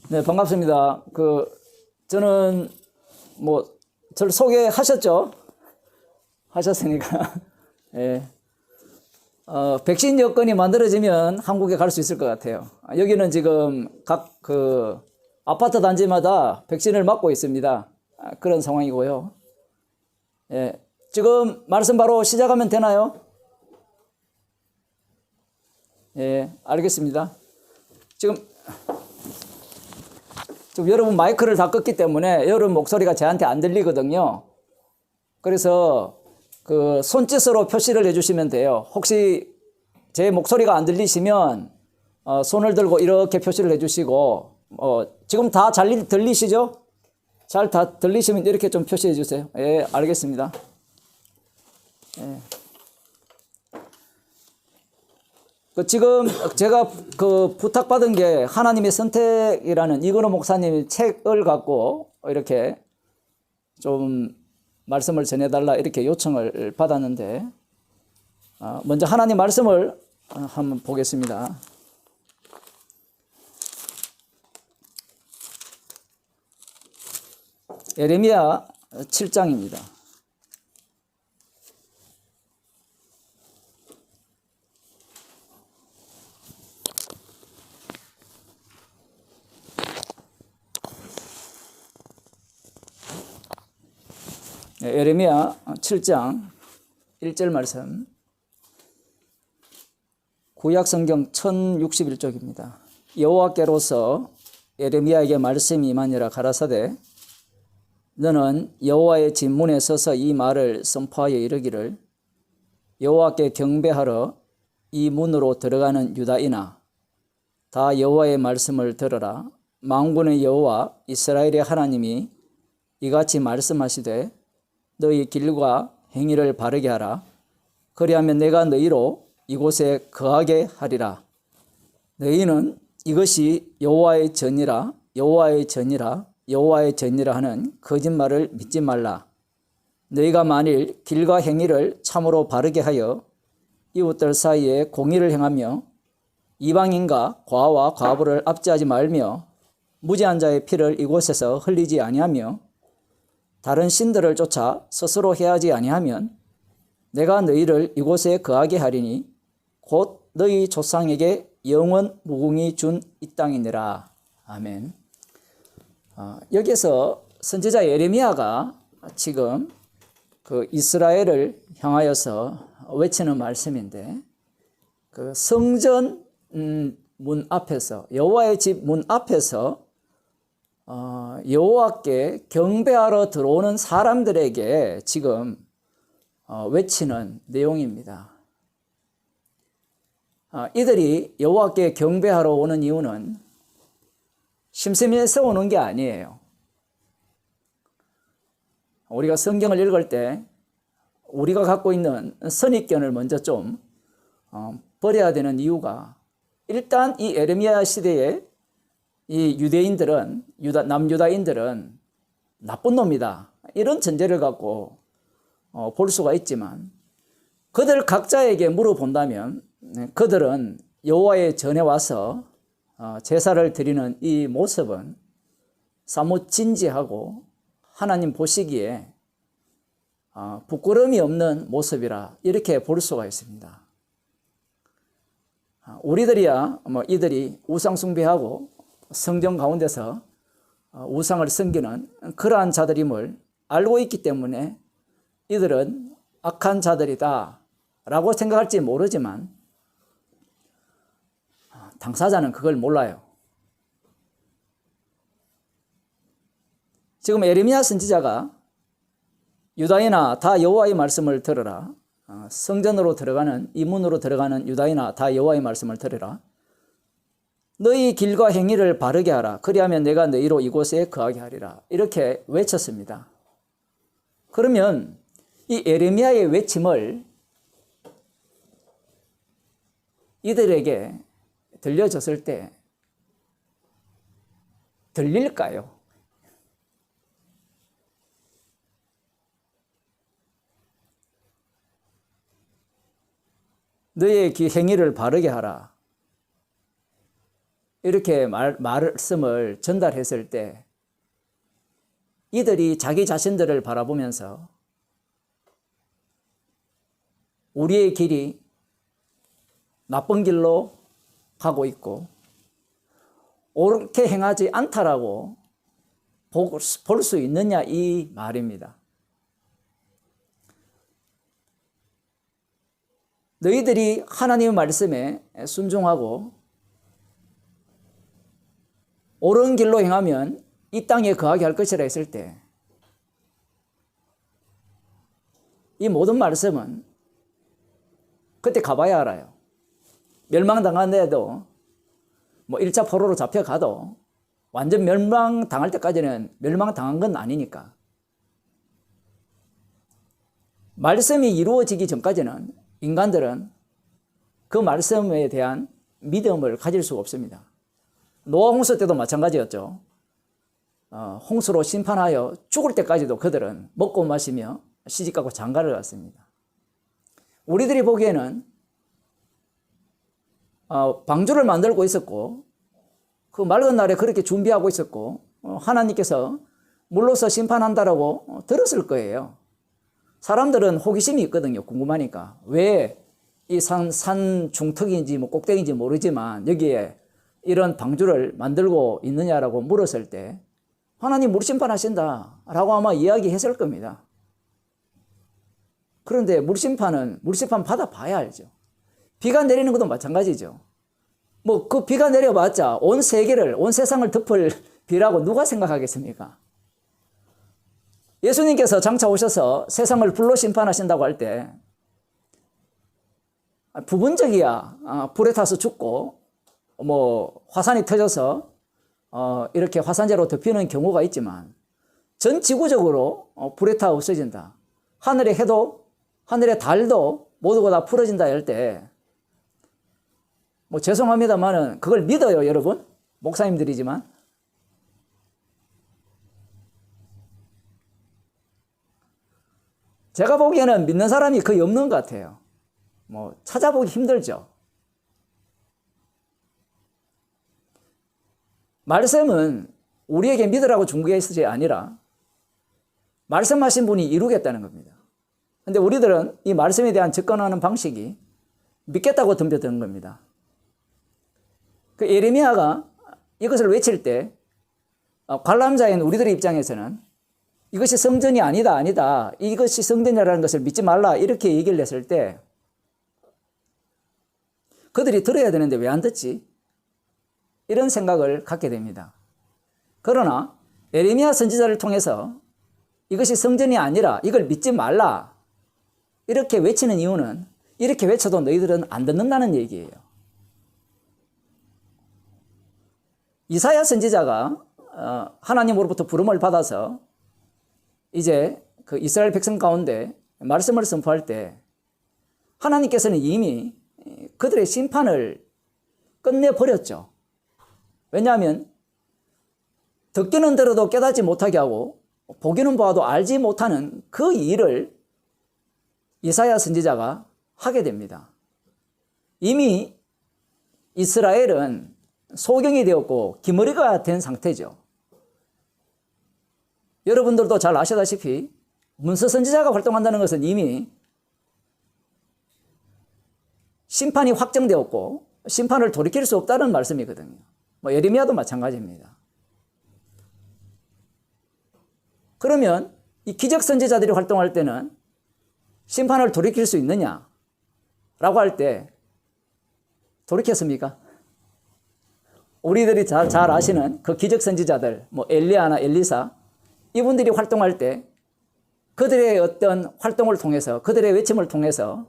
네, 반갑습니다. 저는 저를 소개하셨죠? 하셨으니까. 예. 백신 여건이 만들어지면 한국에 갈 수 있을 것 같아요. 여기는 지금 각 아파트 단지마다 백신을 맞고 있습니다. 그런 상황이고요. 예. 지금 말씀 바로 시작하면 되나요? 예, 알겠습니다. 지금 여러분 마이크를 다 껐기 때문에 여러분 목소리가 저한테 안 들리거든요. 그래서 손짓으로 표시를 해주시면 돼요. 혹시 제 목소리가 안 들리시면 손을 들고 이렇게 표시를 해주시고 지금 다 잘 들리시죠? 잘 다 들리시면 이렇게 좀 표시해 주세요. 예, 알겠습니다. 예. 지금 제가 부탁받은 게 하나님의 선택이라는 이건호 목사님 책을 갖고 이렇게 좀 말씀을 전해달라 이렇게 요청을 받았는데 먼저 하나님 말씀을 한번 보겠습니다. 예레미야 7장입니다. 예레미야 7장 1절 말씀, 구약성경 1061쪽입니다. 여호와께로서 예레미야에게 말씀이 임하니라. 가라사대 너는 여호와의 집 문에 서서 이 말을 선포하여 이르기를, 여호와께 경배하러 이 문으로 들어가는 유다인아, 다 여호와의 말씀을 들어라. 만군의 여호와 이스라엘의 하나님이 이같이 말씀하시되 너희 길과 행위를 바르게 하라. 그리하면 내가 너희로 이곳에 거하게 하리라. 너희는 이것이 여호와의 전이라 여호와의 전이라 여호와의 전이라 하는 거짓말을 믿지 말라. 너희가 만일 길과 행위를 참으로 바르게 하여 이웃들 사이에 공의를 행하며 이방인과 과와 과부를 압제하지 말며 무죄한 자의 피를 이곳에서 흘리지 아니하며 다른 신들을 쫓아 스스로 해하지 아니하면 내가 너희를 이곳에 거하게 하리니 곧 너희 조상에게 영원 무궁히 준 이 땅이니라. 아멘. 여기서 선지자 예레미야가 지금 이스라엘을 향하여서 외치는 말씀인데, 성전 문 앞에서, 여호와의 집 문 앞에서 여호와께 경배하러 들어오는 사람들에게 지금 외치는 내용입니다. 이들이 여호와께 경배하러 오는 이유는 심심해서 오는 게 아니에요. 우리가 성경을 읽을 때 우리가 갖고 있는 선입견을 먼저 좀 버려야 되는 이유가, 일단 이 예레미야 시대에 이 유대인들은, 남유다인들은 나쁜 놈이다, 이런 전제를 갖고 볼 수가 있지만, 그들 각자에게 물어본다면 그들은 여호와의 전에 와서 제사를 드리는 이 모습은 사뭇 진지하고 하나님 보시기에 부끄러움이 없는 모습이라 이렇게 볼 수가 있습니다. 우리들이야 이들이 우상 숭배하고 성경 가운데서 우상을 섬기는 그러한 자들임을 알고 있기 때문에 이들은 악한 자들이다 라고 생각할지 모르지만 당사자는 그걸 몰라요. 지금 예레미야 선지자가 유다인아 다 여호와의 말씀을 들으라. 성전으로 들어가는, 이 문으로 들어가는 유다인아 다 여호와의 말씀을 들으라. 너희 길과 행위를 바르게 하라. 그리하면 내가 너희로 이곳에 거하게 하리라. 이렇게 외쳤습니다. 그러면 이 예레미야의 외침을 이들에게 들려졌을 때 들릴까요? 너의 행위를 바르게 하라. 이렇게 말씀을 전달했을 때 이들이 자기 자신들을 바라보면서 우리의 길이 나쁜 길로 가고 있고 옳게 행하지 않다라고 볼 수 있느냐 이 말입니다. 너희들이 하나님의 말씀에 순종하고 옳은 길로 행하면 이 땅에 거하게 할 것이라 했을 때 이 모든 말씀은 그때 가봐야 알아요. 멸망당한데도 뭐 1차 포로로 잡혀가도 완전 멸망당할 때까지는 멸망당한 건 아니니까. 말씀이 이루어지기 전까지는 인간들은 그 말씀에 대한 믿음을 가질 수가 없습니다. 노아 홍수 때도 마찬가지였죠. 홍수로 심판하여 죽을 때까지도 그들은 먹고 마시며 시집가고 장가를 갔습니다. 우리들이 보기에는 방주를 만들고 있었고 그 맑은 날에 그렇게 준비하고 있었고 하나님께서 물로서 심판한다라고 들었을 거예요. 사람들은 호기심이 있거든요. 궁금하니까. 왜 이 산 중턱인지 뭐 꼭대기인지 모르지만 여기에 이런 방주를 만들고 있느냐라고 물었을 때 하나님 물심판하신다 라고 아마 이야기했을 겁니다. 그런데 물심판 받아봐야 알죠. 비가 내리는 것도 마찬가지죠. 뭐 그 비가 내려봤자 온 세상을 덮을 비라고 누가 생각하겠습니까? 예수님께서 장차 오셔서 세상을 불로 심판하신다고 할 때 부분적이야 불에 타서 죽고 뭐 화산이 터져서 이렇게 화산재로 덮이는 경우가 있지만 전 지구적으로 불에 타 없어진다. 하늘의 해도 하늘의 달도 모두가 다 풀어진다 할 때 뭐 죄송합니다만은 그걸 믿어요, 여러분? 목사님들이지만. 제가 보기에는 믿는 사람이 거의 없는 것 같아요. 뭐 찾아보기 힘들죠. 말씀은 우리에게 믿으라고 준 것이 아니라 말씀하신 분이 이루겠다는 겁니다. 그런데 우리들은 이 말씀에 대한 접근하는 방식이 믿겠다고 덤벼드는 겁니다. 그 예레미야가 이것을 외칠 때 관람자인 우리들의 입장에서는 이것이 성전이 아니다. 이것이 성전이라는 것을 믿지 말라. 이렇게 얘기를 했을 때 그들이 들어야 되는데 왜 안 듣지? 이런 생각을 갖게 됩니다. 그러나 예레미야 선지자를 통해서 이것이 성전이 아니라 이걸 믿지 말라. 이렇게 외치는 이유는 이렇게 외쳐도 너희들은 안 듣는다는 얘기예요. 이사야 선지자가 하나님으로부터 부름을 받아서 이제 그 이스라엘 백성 가운데 말씀을 선포할 때 하나님께서는 이미 그들의 심판을 끝내버렸죠. 왜냐하면 듣기는 들어도 깨닫지 못하게 하고 보기는 봐도 알지 못하는 그 일을 이사야 선지자가 하게 됩니다. 이미 이스라엘은 소경이 되었고 기머리가 된 상태죠. 여러분들도 잘 아시다시피 문서 선지자가 활동한다는 것은 이미 심판이 확정되었고 심판을 돌이킬 수 없다는 말씀이거든요. 뭐 예레미야도 마찬가지입니다. 그러면 이 기적 선지자들이 활동할 때는 심판을 돌이킬 수 있느냐라고 할 때 돌이켰습니까? 우리들이 잘 아시는 그 기적 선지자들, 뭐 엘리야나 엘리사, 이분들이 활동할 때 그들의 어떤 활동을 통해서 그들의 외침을 통해서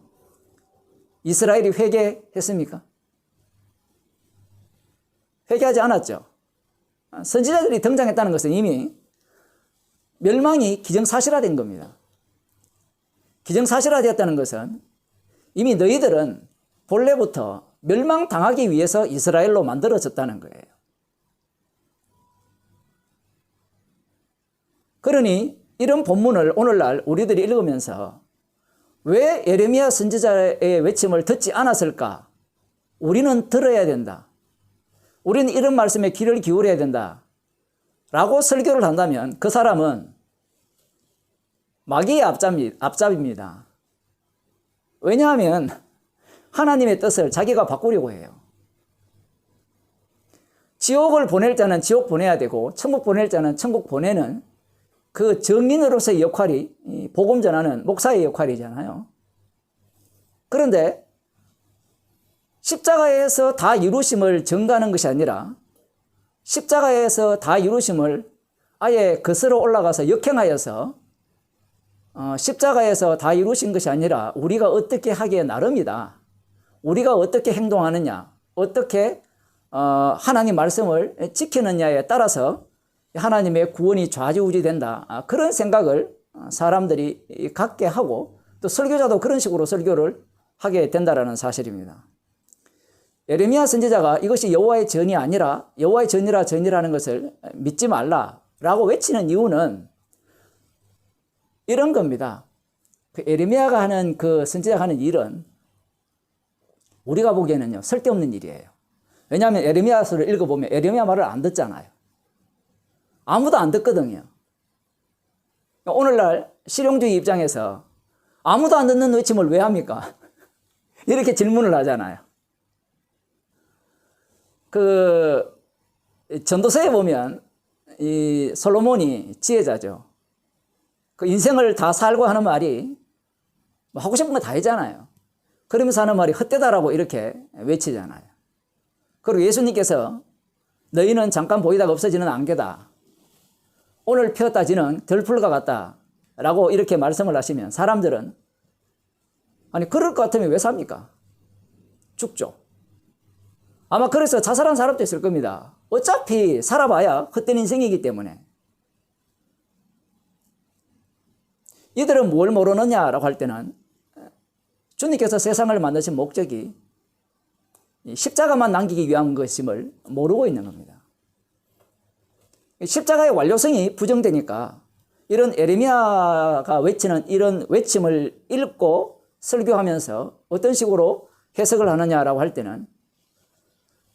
이스라엘이 회개했습니까? 회개하지 않았죠. 선지자들이 등장했다는 것은 이미 멸망이 기정사실화된 겁니다. 기정사실화되었다는 것은 이미 너희들은 본래부터 멸망당하기 위해서 이스라엘로 만들어졌다는 거예요. 그러니 이런 본문을 오늘날 우리들이 읽으면서 왜 예레미야 선지자의 외침을 듣지 않았을까? 우리는 들어야 된다. 우리는 이런 말씀에 귀를 기울여야 된다 라고 설교를 한다면 그 사람은 마귀의 앞잡입니다. 왜냐하면 하나님의 뜻을 자기가 바꾸려고 해요. 지옥을 보낼 자는 지옥 보내야 되고 천국 보낼 자는 천국 보내는 그 증인으로서의 역할이 복음 전하는 목사의 역할이잖아요. 그런데 십자가에서 다 이루심을 전가하는 것이 아니라 십자가에서 다 이루심을 아예 거슬러 올라가서 역행하여서 십자가에서 다 이루신 것이 아니라 우리가 어떻게 하기에 나름이다. 우리가 어떻게 행동하느냐, 어떻게 하나님 말씀을 지키느냐에 따라서 하나님의 구원이 좌지우지된다. 그런 생각을 사람들이 갖게 하고 또 설교자도 그런 식으로 설교를 하게 된다는 사실입니다. 예레미야 선지자가 이것이 여호와의 전이 아니라 여호와의 전이라는 것을 믿지 말라라고 외치는 이유는 이런 겁니다. 그 예레미야가 하는 그 선지자가 하는 일은 우리가 보기에는요 쓸데없는 일이에요. 왜냐하면 예레미야서를 읽어보면 예레미야 말을 안 듣잖아요. 아무도 안 듣거든요. 오늘날 실용주의 입장에서 아무도 안 듣는 외침을 왜 합니까? 이렇게 질문을 하잖아요. 그 전도서에 보면 이 솔로몬이 지혜자죠. 그 인생을 다 살고 하는 말이 뭐 하고 싶은 거 다 했잖아요. 그러면서 하는 말이 헛되다라고 이렇게 외치잖아요. 그리고 예수님께서 너희는 잠깐 보이다가 없어지는 안개다. 오늘 피었다 지는 들풀과 같다. 라고 이렇게 말씀을 하시면 사람들은 아니 그럴 것 같으면 왜 삽니까? 죽죠. 아마 그래서 자살한 사람도 있을 겁니다. 어차피 살아봐야 헛된 인생이기 때문에. 이들은 뭘 모르느냐라고 할 때는 주님께서 세상을 만드신 목적이 십자가만 남기기 위한 것임을 모르고 있는 겁니다. 십자가의 완료성이 부정되니까 이런 예레미야가 외치는 이런 외침을 읽고 설교하면서 어떤 식으로 해석을 하느냐라고 할 때는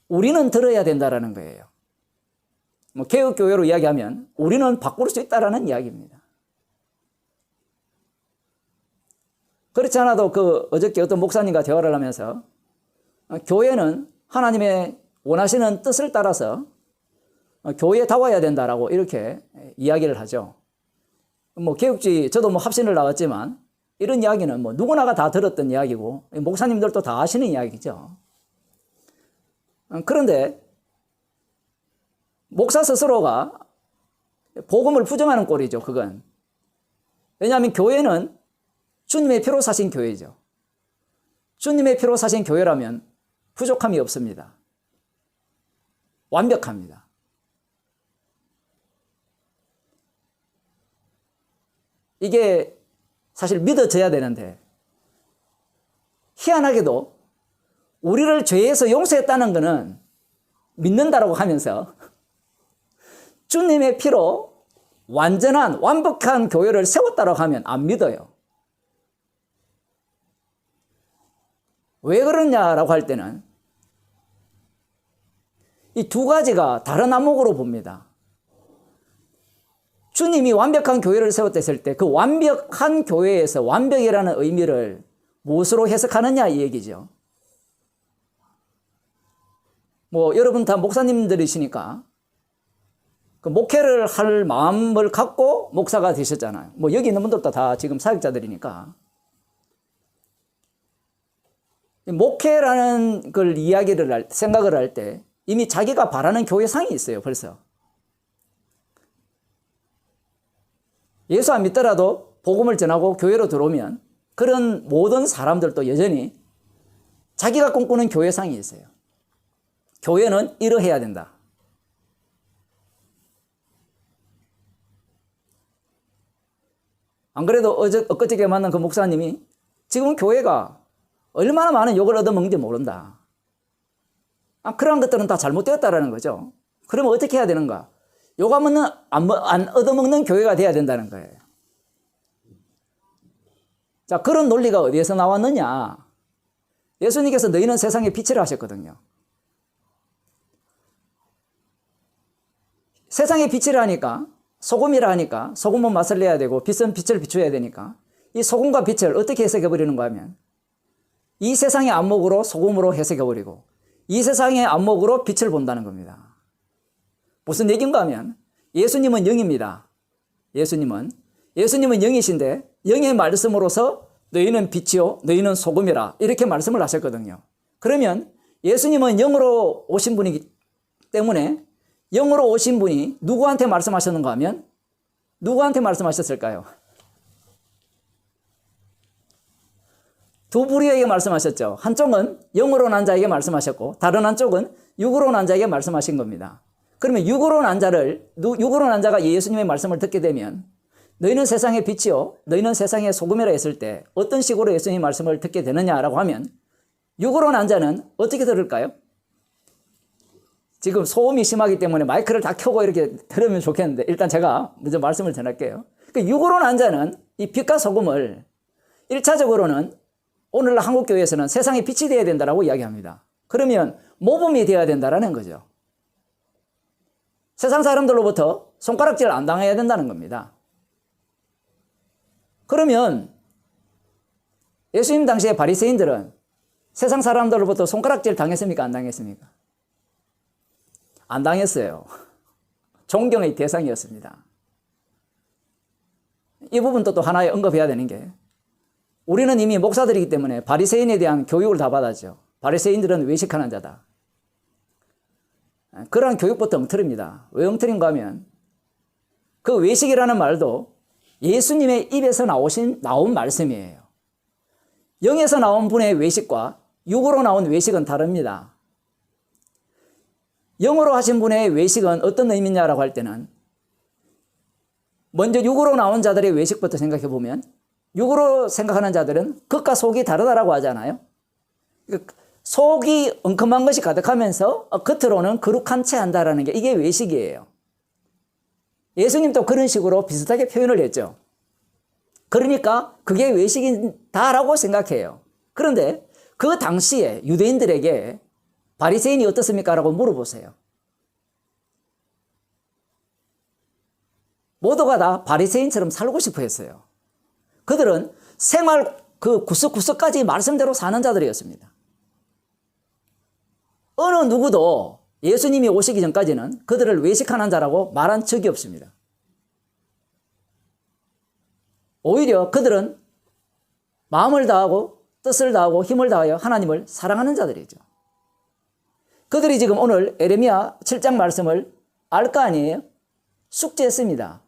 우리는 들어야 된다라는 거예요. 뭐 개혁교회로 이야기하면 우리는 바꿀 수 있다라는 이야기입니다. 그렇지 않아도 그 어저께 어떤 목사님과 대화를 하면서 교회는 하나님의 원하시는 뜻을 따라서 교회다워야 된다라고 이렇게 이야기를 하죠. 뭐 개혁주의 저도 뭐 합신을 나왔지만 이런 이야기는 뭐 누구나가 다 들었던 이야기고 목사님들도 다 아시는 이야기죠. 그런데 목사 스스로가 복음을 부정하는 꼴이죠. 그건. 왜냐하면 교회는 주님의 피로 사신 교회죠. 주님의 피로 사신 교회라면 부족함이 없습니다. 완벽합니다. 이게 사실 믿어져야 되는데 희한하게도 우리를 죄에서 용서했다는 것은 믿는다라고 하면서 주님의 피로 완전한 완벽한 교회를 세웠다라고 하면 안 믿어요. 왜 그러냐라고 할 때는 이 두 가지가 다른 안목으로 봅니다. 주님이 완벽한 교회를 세웠을 때 그 완벽한 교회에서 완벽이라는 의미를 무엇으로 해석하느냐 이 얘기죠. 뭐 여러분 다 목사님들이시니까 그 목회를 할 마음을 갖고 목사가 되셨잖아요. 뭐 여기 있는 분들도 다 지금 사역자들이니까. 목회라는 걸 생각을 할 때 이미 자기가 바라는 교회상이 있어요, 벌써. 예수 안 믿더라도 복음을 전하고 교회로 들어오면 그런 모든 사람들도 여전히 자기가 꿈꾸는 교회상이 있어요. 교회는 이러해야 된다. 안 그래도 엊그저께 만난 그 목사님이 지금 교회가 얼마나 많은 욕을 얻어먹는지 모른다. 그런 것들은 다 잘못되었다라는 거죠. 그러면 어떻게 해야 되는가? 안 얻어먹는 교회가 돼야 된다는 거예요. 자, 그런 논리가 어디에서 나왔느냐? 예수님께서 너희는 세상의 빛이라 하셨거든요. 세상의 빛이라 하니까, 소금이라 하니까 소금은 맛을 내야 되고 빛은 빛을 비춰야 되니까 이 소금과 빛을 어떻게 해석해 버리는가 하면 이 세상의 안목으로 소금으로 해석해 버리고 이 세상의 안목으로 빛을 본다는 겁니다. 무슨 얘기인가 하면 예수님은 영입니다. 예수님은 영이신데 영의 말씀으로서 너희는 빛이요 너희는 소금이라 이렇게 말씀을 하셨거든요. 그러면 예수님은 영으로 오신 분이기 때문에 영으로 오신 분이 누구한테 말씀하셨는가 하면 누구한테 말씀하셨을까요? 두 부류에게 말씀하셨죠. 한쪽은 영으로 난 자에게 말씀하셨고 다른 한쪽은 육으로 난 자에게 말씀하신 겁니다. 그러면 육으로 난 자가 예수님의 말씀을 듣게 되면 너희는 세상의 빛이요 너희는 세상의 소금이라 했을 때 어떤 식으로 예수님의 말씀을 듣게 되느냐라고 하면 육으로 난 자는 어떻게 들을까요? 지금 소음이 심하기 때문에 마이크를 다 켜고 이렇게 들으면 좋겠는데 일단 제가 먼저 말씀을 전할게요. 육으로 난 자는 이 빛과 소금을 1차적으로는 오늘날 한국교회에서는 세상의 빛이 되어야 된다고 이야기합니다. 그러면 모범이 되어야 된다는 거죠. 세상 사람들로부터 손가락질 안 당해야 된다는 겁니다. 그러면 예수님 당시에 바리새인들은 세상 사람들로부터 손가락질 당했습니까? 안 당했습니까? 안 당했어요. 존경의 대상이었습니다. 이 부분도 또 하나에 언급해야 되는 게 우리는 이미 목사들이기 때문에 바리새인에 대한 교육을 다 받았죠. 바리새인들은 외식하는 자다. 그러한 교육부터 엉터리입니다. 왜 엉터리인가 하면 그 외식이라는 말도 예수님의 입에서 나온 말씀이에요. 영에서 나온 분의 외식과 육으로 나온 외식은 다릅니다. 영으로 하신 분의 외식은 어떤 의미냐라고 할 때는 먼저 육으로 나온 자들의 외식부터 생각해 보면 육으로 생각하는 자들은 겉과 속이 다르다라고 하잖아요. 속이 엉큼한 것이 가득하면서 겉으로는 거룩한 채 한다라는 게 이게 외식이에요. 예수님도 그런 식으로 비슷하게 표현을 했죠. 그러니까 그게 외식이다라고 생각해요. 그런데 그 당시에 유대인들에게 바리새인이 어떻습니까? 라고 물어보세요. 모두가 다 바리새인처럼 살고 싶어 했어요. 그들은 생활 그 구석구석까지 말씀대로 사는 자들이었습니다. 어느 누구도 예수님이 오시기 전까지는 그들을 외식하는 자라고 말한 적이 없습니다. 오히려 그들은 마음을 다하고 뜻을 다하고 힘을 다하여 하나님을 사랑하는 자들이죠. 그들이 지금 오늘 에레미야 7장 말씀을 알 거 아니에요? 숙지했습니다.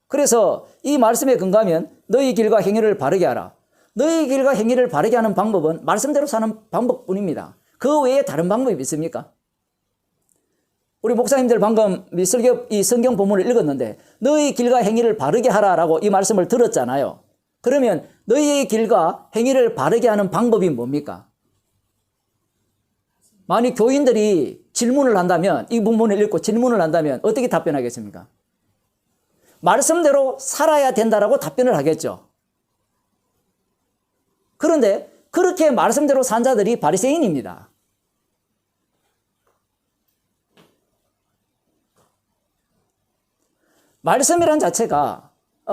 그래서 이 말씀에 근거하면 너희 길과 행위를 바르게 하라. 너희 길과 행위를 바르게 하는 방법은 말씀대로 사는 방법뿐입니다. 그 외에 다른 방법이 있습니까? 우리 목사님들 방금 이 성경 본문을 읽었는데 너희 길과 행위를 바르게 하라라고 이 말씀을 들었잖아요. 그러면 너희의 길과 행위를 바르게 하는 방법이 뭡니까? 만약 교인들이 질문을 한다면 이 본문을 읽고 질문을 한다면 어떻게 답변하겠습니까? 말씀대로 살아야 된다라고 답변을 하겠죠. 그런데 그렇게 말씀대로 산 자들이 바리새인입니다. 말씀이란 자체가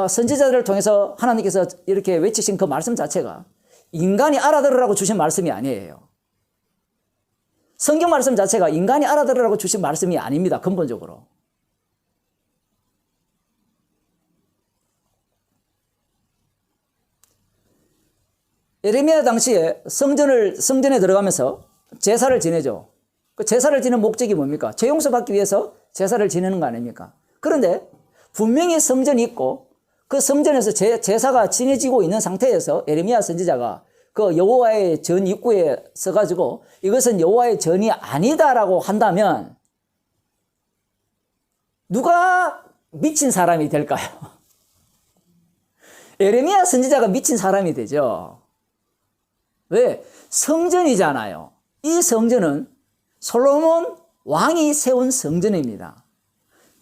선지자들을 통해서 하나님께서 이렇게 외치신 그 말씀 자체가 인간이 알아들으라고 주신 말씀이 아니에요. 성경 말씀 자체가 인간이 알아들으라고 주신 말씀이 아닙니다. 근본적으로. 예레미야 당시에 성전에 들어가면서 제사를 지내죠. 그 제사를 지는 목적이 뭡니까? 죄 용서받기 위해서 제사를 지내는 거 아닙니까? 그런데 분명히 성전이 있고 그 성전에서 제사가 지내지고 있는 상태에서 예레미야 선지자가 그 여호와의 전 입구에 서가지고 이것은 여호와의 전이 아니다라고 한다면 누가 미친 사람이 될까요? 예레미야 선지자가 미친 사람이 되죠. 왜? 성전이잖아요. 이 성전은 솔로몬 왕이 세운 성전입니다.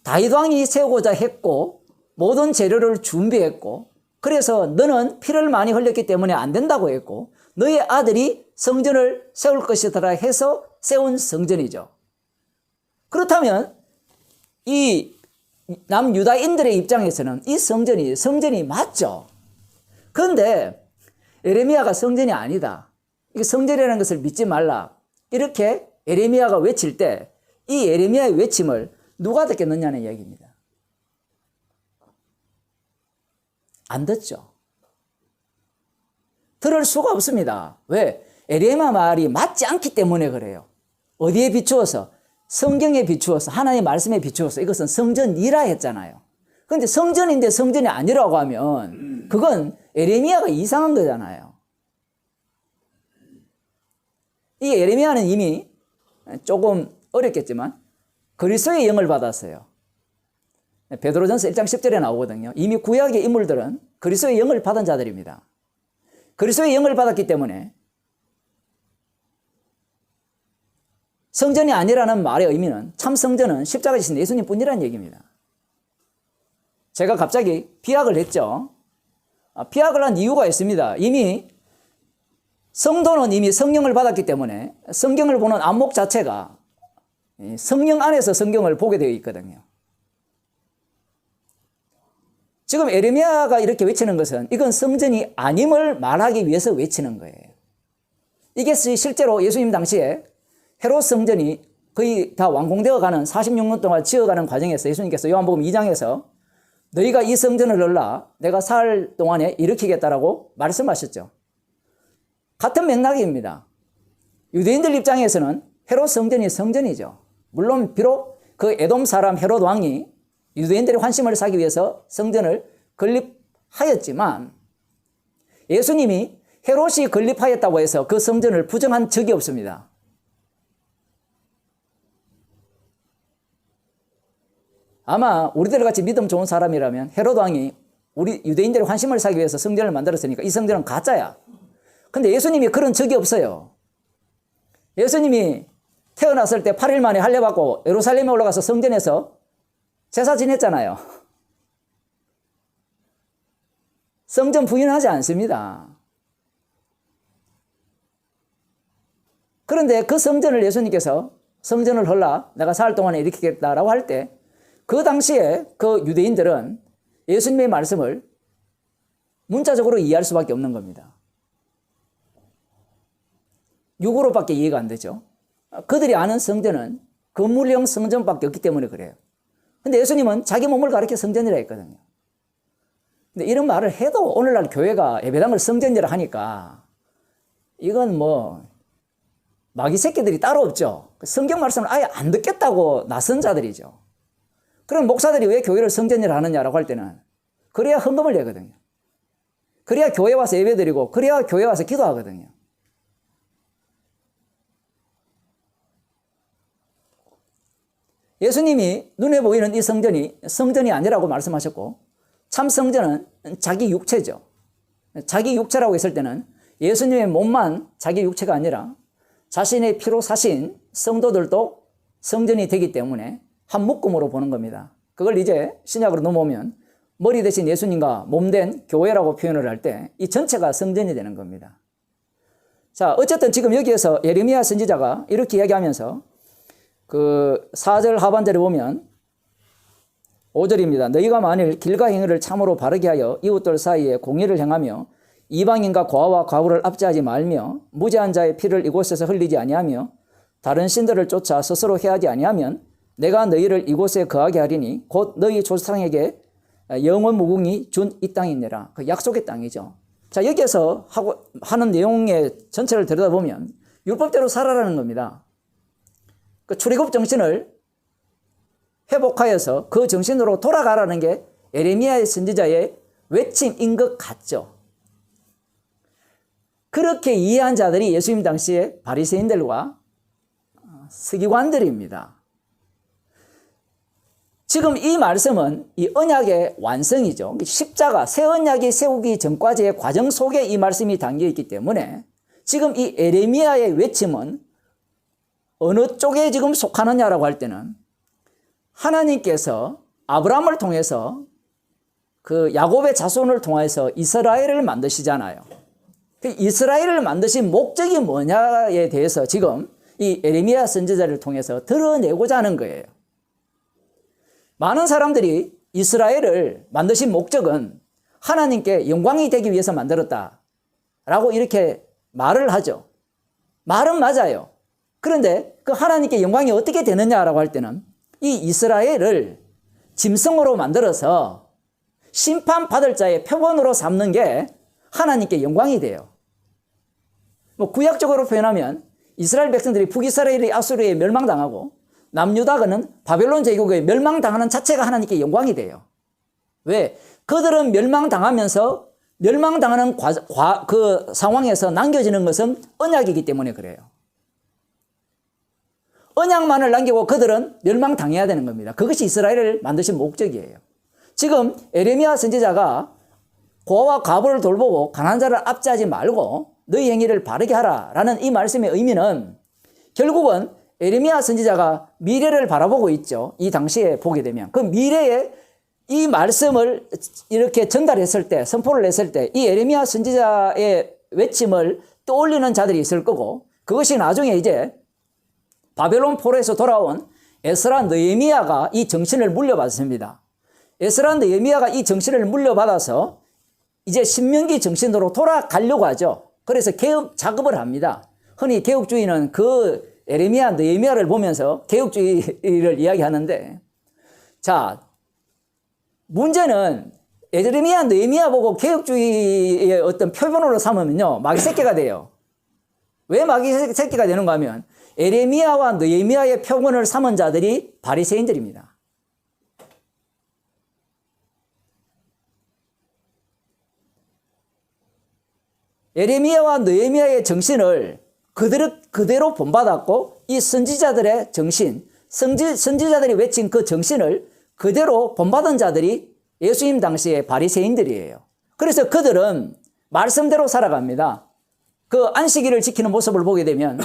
다윗 왕이 세우고자 했고 모든 재료를 준비했고 그래서 너는 피를 많이 흘렸기 때문에 안 된다고 했고 너의 아들이 성전을 세울 것이더라 해서 세운 성전이죠. 그렇다면 이 남유다인들의 입장에서는 이 성전이 맞죠. 그런데 예레미야가 성전이 아니다. 이게 성전이라는 것을 믿지 말라. 이렇게 예레미야가 외칠 때 이 예레미야의 외침을 누가 듣겠느냐는 이야기입니다. 안 듣죠. 들을 수가 없습니다. 왜? 예레미야 말이 맞지 않기 때문에 그래요. 어디에 비추어서? 성경에 비추어서, 하나님의 말씀에 비추어서 이것은 성전이라 했잖아요. 그런데 성전인데 성전이 아니라고 하면 그건 예레미야가 이상한 거잖아요. 이 예레미야는 이미 조금 어렵겠지만 그리스도의 영을 받았어요. 베드로전서 1장 10절에 나오거든요. 이미 구약의 인물들은 그리스도의 영을 받은 자들입니다. 그리스도의 영을 받았기 때문에 성전이 아니라는 말의 의미는 참 성전은 십자가에 지신 예수님뿐이라는 얘기입니다. 제가 갑자기 비약을 했죠. 비약을 한 이유가 있습니다. 이미 성도는 이미 성령을 받았기 때문에 성경을 보는 안목 자체가 성령 안에서 성경을 보게 되어 있거든요. 지금 예레미야가 이렇게 외치는 것은 이건 성전이 아님을 말하기 위해서 외치는 거예요. 이게 실제로 예수님 당시에 헤롯 성전이 거의 다 완공되어 가는 46년 동안 지어가는 과정에서 예수님께서 요한복음 2장에서 너희가 이 성전을 열라 내가 살 동안에 일으키겠다라고 말씀하셨죠. 같은 맥락입니다. 유대인들 입장에서는 헤롯 성전이 성전이죠. 물론 비록 그 에돔 사람 헤롯 왕이 유대인들의 환심을 사기 위해서 성전을 건립하였지만 예수님이 헤롯이 건립하였다고 해서 그 성전을 부정한 적이 없습니다. 아마 우리들 같이 믿음 좋은 사람이라면 헤롯 왕이 우리 유대인들의 환심을 사기 위해서 성전을 만들었으니까 이 성전은 가짜야. 근데 예수님이 그런 적이 없어요. 예수님이 태어났을 때 8일 만에 할례받고 예루살렘에 올라가서 성전에서 제사 지냈잖아요. 성전 부인하지 않습니다. 그런데 그 성전을 예수님께서 성전을 헐라 내가 사흘 동안에 일으키겠다라고 할 때 그 당시에 그 유대인들은 예수님의 말씀을 문자적으로 이해할 수밖에 없는 겁니다. 육으로밖에 이해가 안 되죠. 그들이 아는 성전은 건물형 성전밖에 없기 때문에 그래요. 근데 예수님은 자기 몸을 가리켜 성전이라 했거든요. 근데 이런 말을 해도 오늘날 교회가 예배당을 성전이라 하니까 이건 뭐 마귀 새끼들이 따로 없죠. 성경 말씀을 아예 안 듣겠다고 나선 자들이죠. 그럼 목사들이 왜 교회를 성전이라 하느냐라고 할 때는 그래야 헌금을 내거든요. 그래야 교회 와서 예배드리고 그래야 교회 와서 기도하거든요. 예수님이 눈에 보이는 이 성전이 성전이 아니라고 말씀하셨고 참 성전은 자기 육체죠. 자기 육체라고 했을 때는 예수님의 몸만 자기 육체가 아니라 자신의 피로 사신 성도들도 성전이 되기 때문에 한 묶음으로 보는 겁니다. 그걸 이제 신약으로 넘어오면 머리 대신 예수님과 몸된 교회라고 표현을 할 때 이 전체가 성전이 되는 겁니다. 자, 어쨌든 지금 여기에서 예레미야 선지자가 이렇게 이야기하면서 그 4절 하반절에 보면 5절입니다. 너희가 만일 길가 행위를 참으로 바르게 하여 이웃들 사이에 공의를 행하며 이방인과 고아와 과부를 압제하지 말며 무죄한 자의 피를 이곳에서 흘리지 아니하며 다른 신들을 쫓아 스스로 해하지 아니하면 내가 너희를 이곳에 거하게 하리니 곧 너희 조상에게 영원 무궁히 준 이 땅이니라. 그 약속의 땅이죠. 자, 여기에서 하는 내용의 전체를 들여다보면 율법대로 살아라는 겁니다. 그 출애굽 정신을 회복하여서 그 정신으로 돌아가라는 게 예레미야의 선지자의 외침인 것 같죠. 그렇게 이해한 자들이 예수님 당시에 바리새인들과 서기관들입니다. 지금 이 말씀은 이 언약의 완성이죠. 십자가, 새 언약이 세우기 전까지의 과정 속에 이 말씀이 담겨 있기 때문에 지금 이 예레미야의 외침은 어느 쪽에 지금 속하느냐라고 할 때는 하나님께서 아브라함을 통해서 그 야곱의 자손을 통해서 이스라엘을 만드시잖아요. 그 이스라엘을 만드신 목적이 뭐냐에 대해서 지금 이 예레미야 선지자를 통해서 드러내고자 하는 거예요. 많은 사람들이 이스라엘을 만드신 목적은 하나님께 영광이 되기 위해서 만들었다라고 이렇게 말을 하죠. 말은 맞아요. 그런데 그 하나님께 영광이 어떻게 되느냐라고 할 때는 이 이스라엘을 짐승으로 만들어서 심판받을 자의 표본으로 삼는 게 하나님께 영광이 돼요. 뭐 구약적으로 표현하면 이스라엘 백성들이 북이스라엘이 아수르에 멸망당하고 남유다가는 바벨론 제국에 멸망당하는 자체가 하나님께 영광이 돼요. 왜? 그들은 멸망당하면서 멸망당하는 그 상황에서 남겨지는 것은 언약이기 때문에 그래요. 언약만을 남기고 그들은 멸망당해야 되는 겁니다. 그것이 이스라엘을 만드신 목적이에요. 지금 에레미야 선지자가 고아와 과부를 돌보고 가난한 자를 압제하지 말고 너희 행위를 바르게 하라라는 이 말씀의 의미는 결국은 에레미야 선지자가 미래를 바라보고 있죠. 이 당시에 보게 되면 그 미래에 이 말씀을 이렇게 전달했을 때, 선포를 했을 때 이 에레미야 선지자의 외침을 떠올리는 자들이 있을 거고, 그것이 나중에 이제 바벨론 포로에서 돌아온 에스라 느헤미야가 이 정신을 물려받습니다. 에스라 느헤미야가 이 정신을 물려받아서 이제 신명기 정신으로 돌아가려고 하죠. 그래서 개혁 작업을 합니다. 흔히 개혁주의는 그 에레미야 느헤미야를 보면서 개혁주의를 이야기하는데, 자, 문제는 에레미야 느헤미야 보고 개혁주의의 어떤 표본으로 삼으면요 마귀 새끼가 돼요. 왜 마귀 새끼가 되는가 하면 에레미야와 느헤미야의 표본을 삼은 자들이 바리새인들입니다. 에레미야와 느헤미야의 정신을 그대로 본받았고 이 선지자들의 정신, 선지자들이 외친 그 정신을 그대로 본받은 자들이 예수님 당시의 바리새인들이에요. 그래서 그들은 말씀대로 살아갑니다. 그 안식일을 지키는 모습을 보게 되면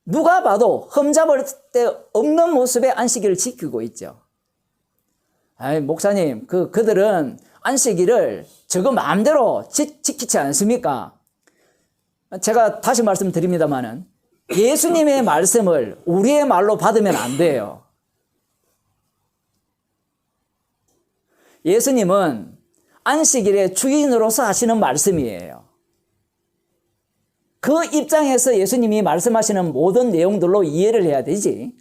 누가 봐도 흠잡을 데 없는 모습의 안식일을 지키고 있죠. 아이, 목사님, 그들은 안식일을 저거 마음대로 지키지 않습니까? 제가 다시 말씀드립니다만은 예수님의 말씀을 우리의 말로 받으면 안 돼요. 예수님은 안식일의 주인으로서 하시는 말씀이에요. 그 입장에서 예수님이 말씀하시는 모든 내용들로 이해를 해야 되지.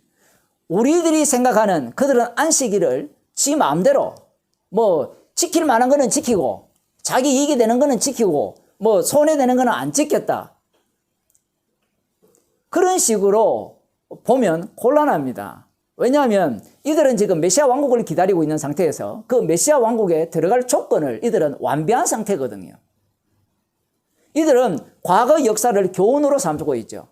우리들이 생각하는 그들은 안식일을 지 마음대로 뭐 지킬 만한 거는 지키고 자기 이익이 되는 거는 지키고 뭐 손해되는 거는 안 지켰다. 그런 식으로 보면 곤란합니다. 왜냐하면 이들은 지금 메시아 왕국을 기다리고 있는 상태에서 그 메시아 왕국에 들어갈 조건을 이들은 완비한 상태거든요. 이들은 과거 역사를 교훈으로 삼고 있죠.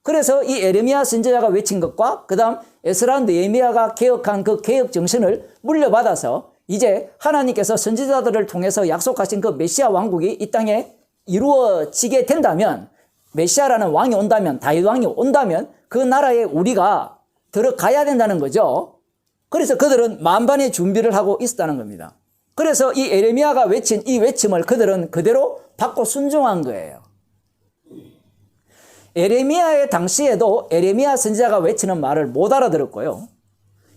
그래서 이 에레미야 선지자가 외친 것과 그 다음 에스라 느헤미야가 개혁한 그 개혁 정신을 물려받아서 이제 하나님께서 선지자들을 통해서 약속하신 그 메시아 왕국이 이 땅에 이루어지게 된다면, 메시아라는 왕이 온다면, 다윗 왕이 온다면 그 나라에 우리가 들어가야 된다는 거죠. 그래서 그들은 만반의 준비를 하고 있었다는 겁니다. 그래서 이 에레미야가 외친 이 외침을 그들은 그대로 받고 순종한 거예요. 에레미야의 당시에도 에레미야 선지자가 외치는 말을 못 알아들었고요.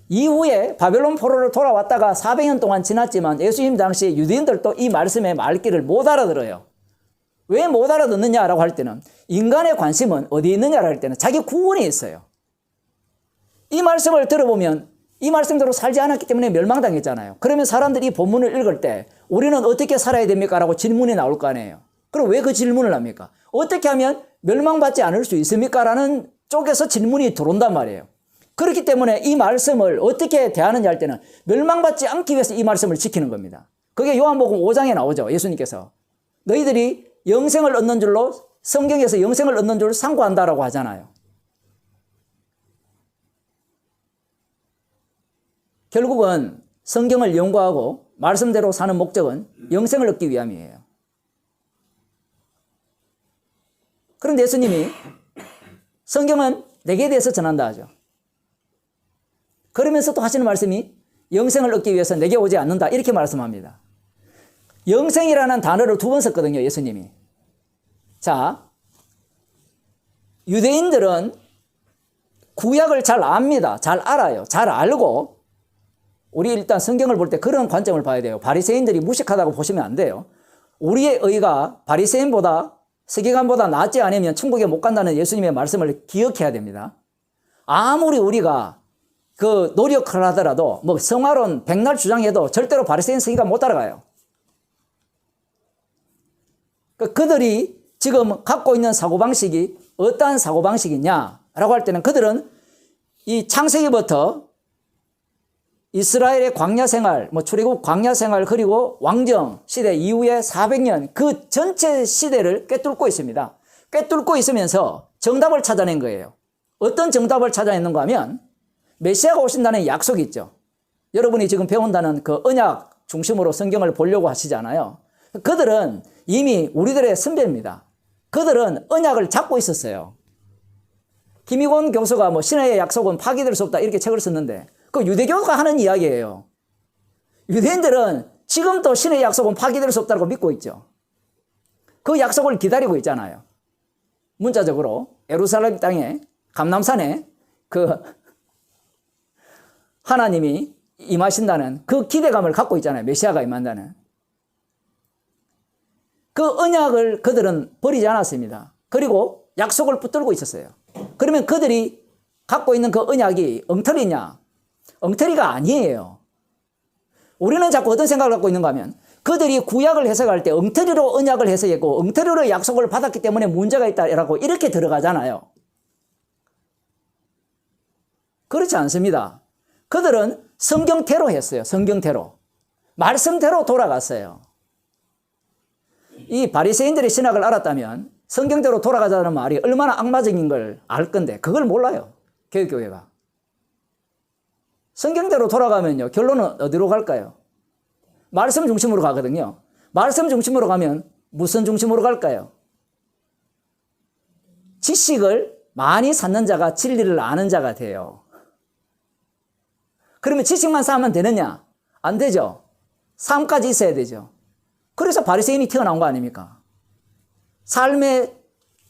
이후에 바벨론 포로로 돌아왔다가 400년 동안 지났지만 예수님 당시에 유대인들도 이 말씀의 말귀를 못 알아들어요. 왜 못 알아듣느냐라고 할 때는 인간의 관심은 어디에 있느냐라고 할 때는 자기 구원에 있어요. 이 말씀을 들어보면 이 말씀대로 살지 않았기 때문에 멸망당했잖아요. 그러면 사람들이 이 본문을 읽을 때 우리는 어떻게 살아야 됩니까? 라고 질문이 나올 거 아니에요. 그럼 왜 그 질문을 합니까? 어떻게 하면 멸망받지 않을 수 있습니까? 라는 쪽에서 질문이 들어온단 말이에요. 그렇기 때문에 이 말씀을 어떻게 대하느냐 할 때는 멸망받지 않기 위해서 이 말씀을 지키는 겁니다. 그게 요한복음 5장에 나오죠. 예수님께서 너희들이 영생을 얻는 줄로, 성경에서 영생을 얻는 줄 상고한다라고 하잖아요. 결국은 성경을 연구하고 말씀대로 사는 목적은 영생을 얻기 위함이에요. 그런데 예수님이 성경은 내게 대해서 전한다 하죠. 그러면서 또 하시는 말씀이 영생을 얻기 위해서 내게 오지 않는다 이렇게 말씀합니다. 영생이라는 단어를 2번 썼거든요, 예수님이. 자, 유대인들은 구약을 잘 압니다. 잘 알아요. 잘 알고 우리 일단 성경을 볼 때 그런 관점을 봐야 돼요. 바리새인들이 무식하다고 보시면 안 돼요. 우리의 의가 바리새인보다 서기관보다 낫지 않으면 천국에 못 간다는 예수님의 말씀을 기억해야 됩니다. 아무리 우리가 그 노력을 하더라도 뭐 성화론 백날 주장해도 절대로 바리새인 서기관 못 따라가요. 그들이 지금 갖고 있는 사고방식이 어떠한 사고방식이냐라고 할 때는 그들은 이 창세기부터 이스라엘의 광야 생활, 출애굽 광야 생활 그리고 왕정 시대 이후에 400년 그 전체 시대를 꿰뚫고 있습니다. 꿰뚫고 있으면서 정답을 찾아낸 거예요. 어떤 정답을 찾아냈는가 하면 메시아가 오신다는 약속이 있죠. 여러분이 지금 배운다는 그 언약 중심으로 성경을 보려고 하시잖아요. 그들은 이미 우리들의 선배입니다. 그들은 언약을 잡고 있었어요. 김희곤 교수가 신의 약속은 파기될 수 없다 이렇게 책을 썼는데 그 유대교가 하는 이야기예요. 유대인들은 지금도 신의 약속은 파기될 수 없다고 믿고 있죠. 그 약속을 기다리고 있잖아요. 문자적으로 예루살렘 땅에 감람산에 그 하나님이 임하신다는 그 기대감을 갖고 있잖아요. 메시아가 임한다는. 그 언약을 그들은 버리지 않았습니다. 그리고 약속을 붙들고 있었어요. 그러면 그들이 갖고 있는 그 언약이 엉터리냐? 엉터리가 아니에요. 우리는 자꾸 어떤 생각을 갖고 있는가 하면 그들이 구약을 해석할 때 엉터리로 언약을 해석했고 엉터리로 약속을 받았기 때문에 문제가 있다라고 이렇게 들어가잖아요. 그렇지 않습니다. 그들은 성경대로 했어요. 성경대로. 말씀대로 돌아갔어요. 이 바리새인들의 신학을 알았다면 성경대로 돌아가자는 말이 얼마나 악마적인 걸 알 건데 그걸 몰라요. 개혁교회가. 성경대로 돌아가면요. 결론은 어디로 갈까요? 말씀 중심으로 가거든요. 말씀 중심으로 가면 무슨 중심으로 갈까요? 지식을 많이 쌓는 자가 진리를 아는 자가 돼요. 그러면 지식만 쌓으면 되느냐? 안 되죠. 삶까지 있어야 되죠. 그래서 바리새인이 태어난 거 아닙니까? 삶의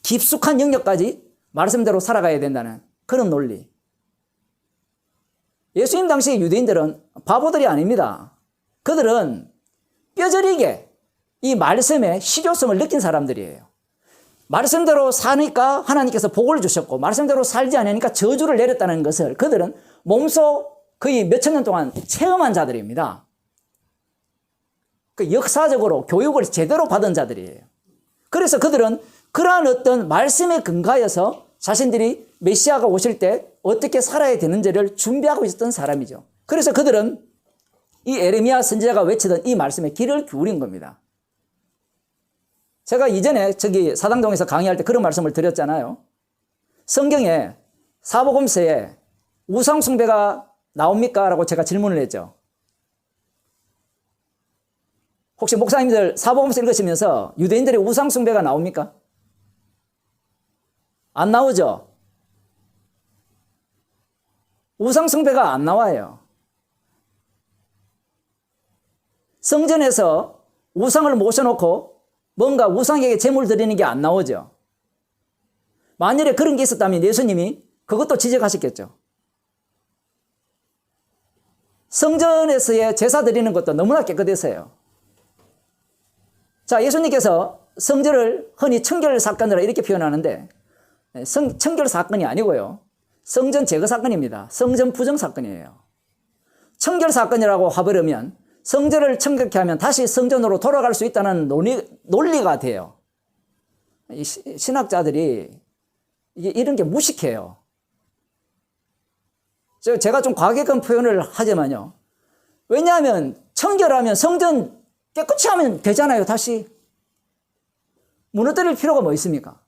깊숙한 영역까지 말씀대로 살아가야 된다는 그런 논리. 예수님 당시 유대인들은 바보들이 아닙니다. 그들은 뼈저리게 이 말씀의 실효성을 느낀 사람들이에요. 말씀대로 사니까 하나님께서 복을 주셨고 말씀대로 살지 않으니까 저주를 내렸다는 것을 그들은 몸소 거의 몇천 년 동안 체험한 자들입니다. 그 역사적으로 교육을 제대로 받은 자들이에요. 그래서 그들은 그러한 어떤 말씀에 근거해서 자신들이 메시아가 오실 때 어떻게 살아야 되는지를 준비하고 있었던 사람이죠. 그래서 그들은 이 에레미야 선지자가 외치던 이 말씀에 귀를 기울인 겁니다. 제가 이전에 사당동에서 강의할 때 그런 말씀을 드렸잖아요. 성경에 사복음서에 우상숭배가 나옵니까? 라고 제가 질문을 했죠. 혹시 목사님들 사복음서 읽으시면서 유대인들의 우상숭배가 나옵니까? 안 나오죠? 우상숭배가 안 나와요. 성전에서 우상을 모셔놓고 뭔가 우상에게 제물 드리는 게 안 나오죠. 만일에 그런 게 있었다면 예수님이 그것도 지적하셨겠죠. 성전에서의 제사 드리는 것도 너무나 깨끗해서요. 자, 예수님께서 성전을 흔히 청결 사건이라 이렇게 표현하는데 청결 사건이 아니고요. 성전 제거 사건입니다. 성전 부정 사건이에요. 청결 사건이라고 해버리면 성전을 청결케 하면 다시 성전으로 돌아갈 수 있다는 논리가 돼요. 이 신학자들이 이런 게 무식해요. 제가 좀 과격한 표현을 하지만요. 왜냐하면 청결하면 성전 깨끗이 하면 되잖아요. 다시. 무너뜨릴 필요가 뭐 있습니까?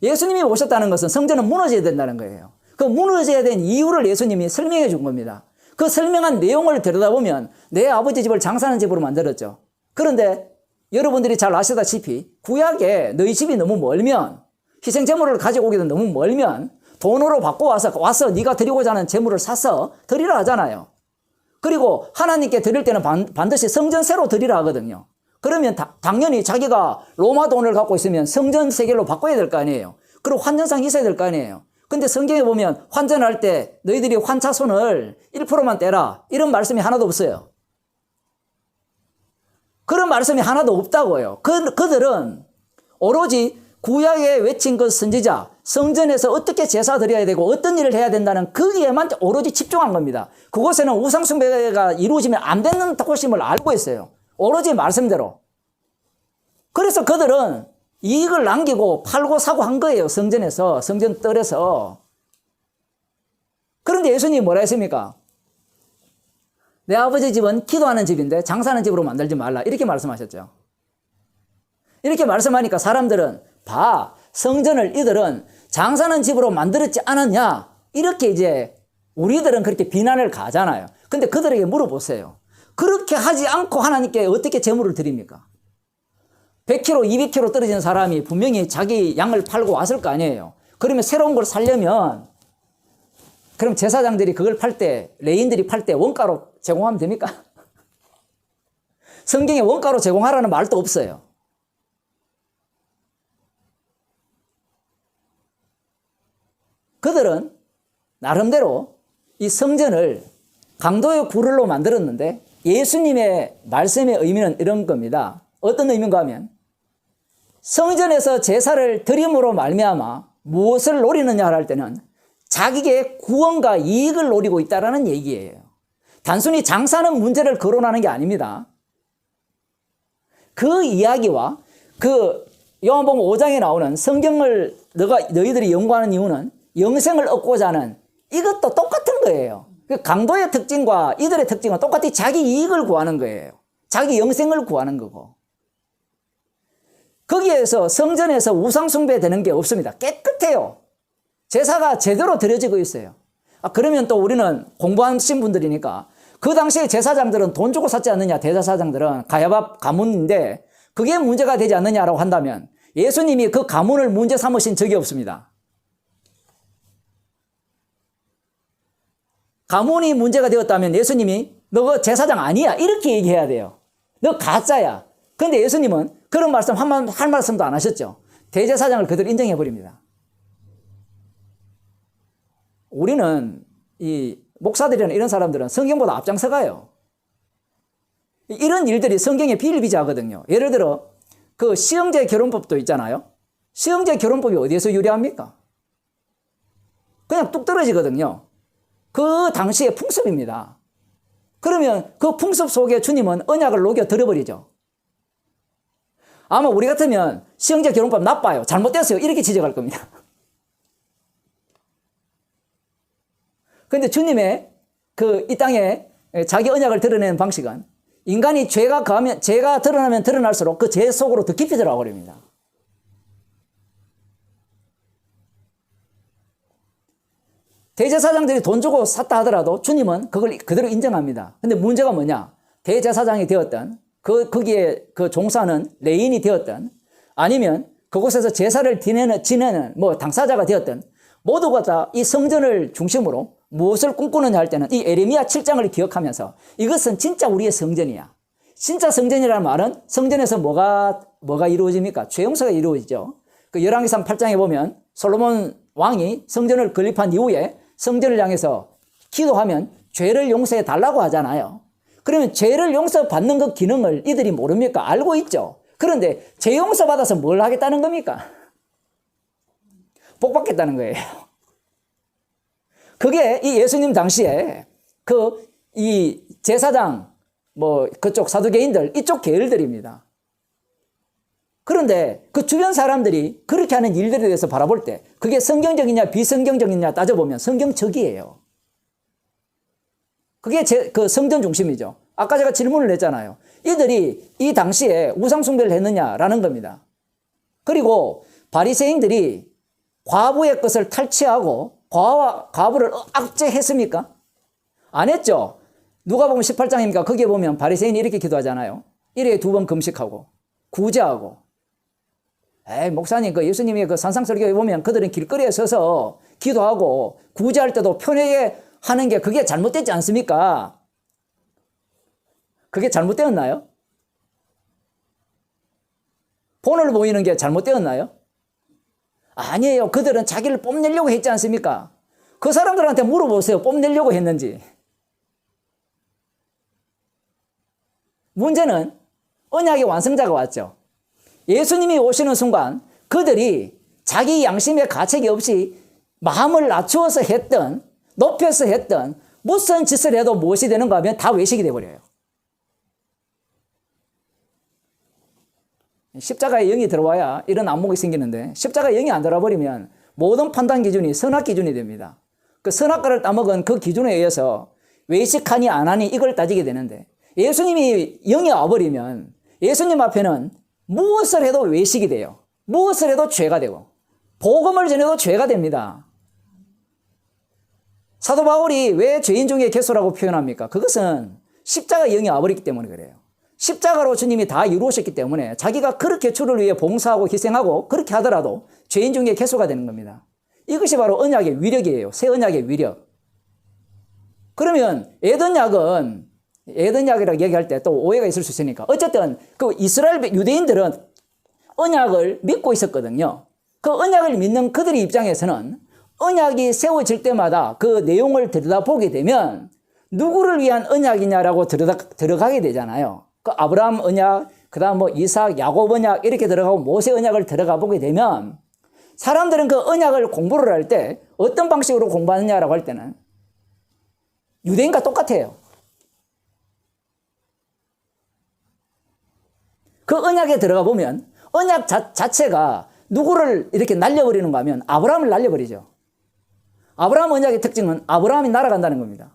예수님이 오셨다는 것은 성전은 무너져야 된다는 거예요. 그 무너져야 된 이유를 예수님이 설명해 준 겁니다. 그 설명한 내용을 들여다보면 내 아버지 집을 장사하는 집으로 만들었죠. 그런데 여러분들이 잘 아시다시피 구약에 너희 집이 너무 멀면 희생제물을 가지고 오기도 너무 멀면 돈으로 받고 와서 네가 드리고자 하는 제물을 사서 드리라 하잖아요. 그리고 하나님께 드릴 때는 반드시 성전세로 드리라 하거든요. 그러면 당연히 자기가 로마 돈을 갖고 있으면 성전 세겔로 바꿔야 될 거 아니에요. 그리고 환전상이 있어야 될 거 아니에요. 근데 성경에 보면 환전할 때 너희들이 환차손을 1%만 떼라. 이런 말씀이 하나도 없어요. 그런 말씀이 하나도 없다고요. 그들은 오로지 구약에 외친 그 선지자, 성전에서 어떻게 제사 드려야 되고 어떤 일을 해야 된다는 거기에만 오로지 집중한 겁니다. 그곳에는 우상숭배가 이루어지면 안 되는 곳임을 알고 있어요. 오로지 말씀대로. 그래서 그들은 이익을 남기고 팔고 사고 한 거예요. 성전에서, 성전 뜰에서. 그런데 예수님이 뭐라 했습니까? 내 아버지 집은 기도하는 집인데 장사하는 집으로 만들지 말라. 이렇게 말씀하셨죠. 이렇게 말씀하니까 사람들은 봐, 성전을 이들은 장사하는 집으로 만들었지 않았냐? 이렇게 이제 우리들은 그렇게 비난을 가잖아요. 근데 그들에게 물어보세요. 그렇게 하지 않고 하나님께 어떻게 제물을 드립니까? 100km, 200km 떨어진 사람이 분명히 자기 양을 팔고 왔을 거 아니에요. 그러면 새로운 걸 사려면 그럼 제사장들이 그걸 팔 때, 레인들이 팔 때 원가로 제공하면 됩니까? 성경에 원가로 제공하라는 말도 없어요. 그들은 나름대로 이 성전을 강도의 구를로 만들었는데 예수님의 말씀의 의미는 이런 겁니다. 어떤 의미인가 하면 성전에서 제사를 드림으로 말미암아 무엇을 노리느냐 할 때는 자기의 구원과 이익을 노리고 있다는 얘기예요. 단순히 장사는 문제를 거론하는 게 아닙니다. 그 이야기와 그 요한복음 5장에 나오는 성경을 너희들이 연구하는 이유는 영생을 얻고자 하는 이것도 똑같은 거예요. 그 강도의 특징과 이들의 특징은 똑같이 자기 이익을 구하는 거예요. 자기 영생을 구하는 거고. 거기에서 성전에서 우상숭배 되는 게 없습니다. 깨끗해요. 제사가 제대로 드려지고 있어요. 그러면 또 우리는 공부하신 분들이니까 그 당시에 제사장들은 돈 주고 샀지 않느냐, 대제사장들은 가야바 가문인데 그게 문제가 되지 않느냐라고 한다면 예수님이 그 가문을 문제 삼으신 적이 없습니다. 가문이 문제가 되었다면 예수님이 너 제사장 아니야 이렇게 얘기해야 돼요. 너 가짜야. 그런데 예수님은 그런 말씀 할 말씀도 안 하셨죠. 대제사장을 그대로 인정해 버립니다. 우리는 이 목사들이나 이런 사람들은 성경보다 앞장서 가요. 이런 일들이 성경에 비일비재하거든요. 예를 들어 그 시형제 결혼법도 있잖아요. 시형제 결혼법이 어디에서 유래합니까? 그냥 뚝 떨어지거든요. 그 당시의 풍습입니다. 그러면 그 풍습 속에 주님은 언약을 녹여 들어버리죠. 아마 우리 같으면 시형제 결혼법 나빠요. 잘못됐어요. 이렇게 지적할 겁니다. 그런데 주님의 이 땅에 자기 언약을 드러내는 방식은 인간이 죄가 드러나면 드러날수록 그 죄 속으로 더 깊이 들어가 버립니다. 대제사장들이 돈 주고 샀다 하더라도 주님은 그걸 그대로 인정합니다. 근데 문제가 뭐냐? 대제사장이 되었던 거기에 그 종사는 레인이 되었던 아니면 그곳에서 제사를 지내는 당사자가 되었던 모두가 다 이 성전을 중심으로 무엇을 꿈꾸느냐 할 때는 이 에레미야 7장을 기억하면서 이것은 진짜 우리의 성전이야. 진짜 성전이라는 말은 성전에서 뭐가 이루어집니까? 죄 용서가 이루어지죠. 그 열왕기상 8장에 보면 솔로몬 왕이 성전을 건립한 이후에 성전을 향해서 기도하면 죄를 용서해 달라고 하잖아요. 그러면 죄를 용서받는 그 기능을 이들이 모릅니까? 알고 있죠. 그런데 죄 용서받아서 뭘 하겠다는 겁니까? 복 받겠다는 거예요. 그게 이 예수님 당시에 이 제사장 그쪽 사두개인들 이쪽 계열들입니다. 그런데 그 주변 사람들이 그렇게 하는 일들에 대해서 바라볼 때 그게 성경적이냐 비성경적이냐 따져보면 성경적이에요. 그게 그 성전 중심이죠. 아까 제가 질문을 했잖아요. 이들이 이 당시에 우상숭배를 했느냐라는 겁니다. 그리고 바리새인들이 과부의 것을 탈취하고 과부를 압제했습니까? 안 했죠. 누가복음 18장입니까? 거기에 보면 바리새인이 이렇게 기도하잖아요. 1회에 2번 금식하고 구제하고. 목사님 그 예수님의 그 산상설교에 보면 그들은 길거리에 서서 기도하고 구제할 때도 편하게 하는 게 그게 잘못됐지 않습니까? 그게 잘못되었나요? 본을 보이는 게 잘못되었나요? 아니에요. 그들은 자기를 뽐내려고 했지 않습니까? 그 사람들한테 물어보세요. 뽐내려고 했는지. 문제는 언약의 완성자가 왔죠. 예수님이 오시는 순간 그들이 자기 양심의 가책이 없이 마음을 낮추어서 했던, 높여서 했던 무슨 짓을 해도 무엇이 되는가 하면 다 외식이 되어버려요. 십자가에 영이 들어와야 이런 안목이 생기는데 십자가에 영이 안 들어버리면 모든 판단 기준이 선악 기준이 됩니다. 그 선악과를 따먹은 그 기준에 의해서 외식하니 안 하니 이걸 따지게 되는데 예수님이 영이 와버리면 예수님 앞에는 무엇을 해도 외식이 돼요. 무엇을 해도 죄가 되고 복음을 전해도 죄가 됩니다. 사도 바울이 왜 죄인 중에 괴수라고 표현합니까? 그것은 십자가 영이 와버렸기 때문에 그래요. 십자가로 주님이 다 이루셨기 때문에 자기가 그렇게 주를 위해 봉사하고 희생하고 그렇게 하더라도 죄인 중에 괴수가 되는 겁니다. 이것이 바로 언약의 위력이에요. 새 언약의 위력. 그러면 에덴약이라고 얘기할 때 또 오해가 있을 수 있으니까 어쨌든 그 이스라엘 유대인들은 언약을 믿고 있었거든요. 그 언약을 믿는 그들의 입장에서는 언약이 세워질 때마다 그 내용을 들여다보게 되면 누구를 위한 언약이냐라고 들어가게 되잖아요. 그 아브라함 언약, 그 다음 뭐 이삭, 야곱 언약 이렇게 들어가고 모세 언약을 들어가 보게 되면 사람들은 그 언약을 공부를 할 때 어떤 방식으로 공부하느냐라고 할 때는 유대인과 똑같아요. 그 언약에 들어가 보면 언약 자체가 누구를 이렇게 날려버리는 거 하면 아브라함을 날려버리죠. 아브라함 언약의 특징은 아브라함이 날아간다는 겁니다.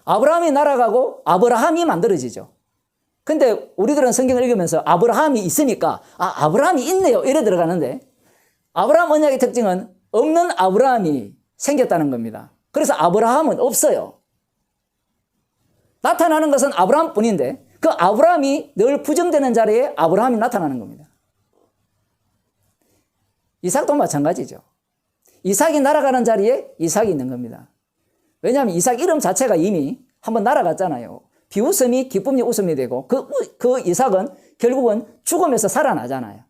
아브라함이 날아가고 아브라함이 만들어지죠. 근데 우리들은 성경을 읽으면서 아브라함이 있으니까 아브라함이 있네요 이래 들어가는데 아브라함 언약의 특징은 없는 아브라함이 생겼다는 겁니다. 그래서 아브라함은 없어요. 나타나는 것은 아브라함뿐인데 그 아브라함이 늘 부정되는 자리에 아브라함이 나타나는 겁니다. 이삭도 마찬가지죠. 이삭이 날아가는 자리에 이삭이 있는 겁니다. 왜냐하면 이삭 이름 자체가 이미 한번 날아갔잖아요. 비웃음이 기쁨이 웃음이 되고 그 이삭은 결국은 죽음에서 살아나잖아요.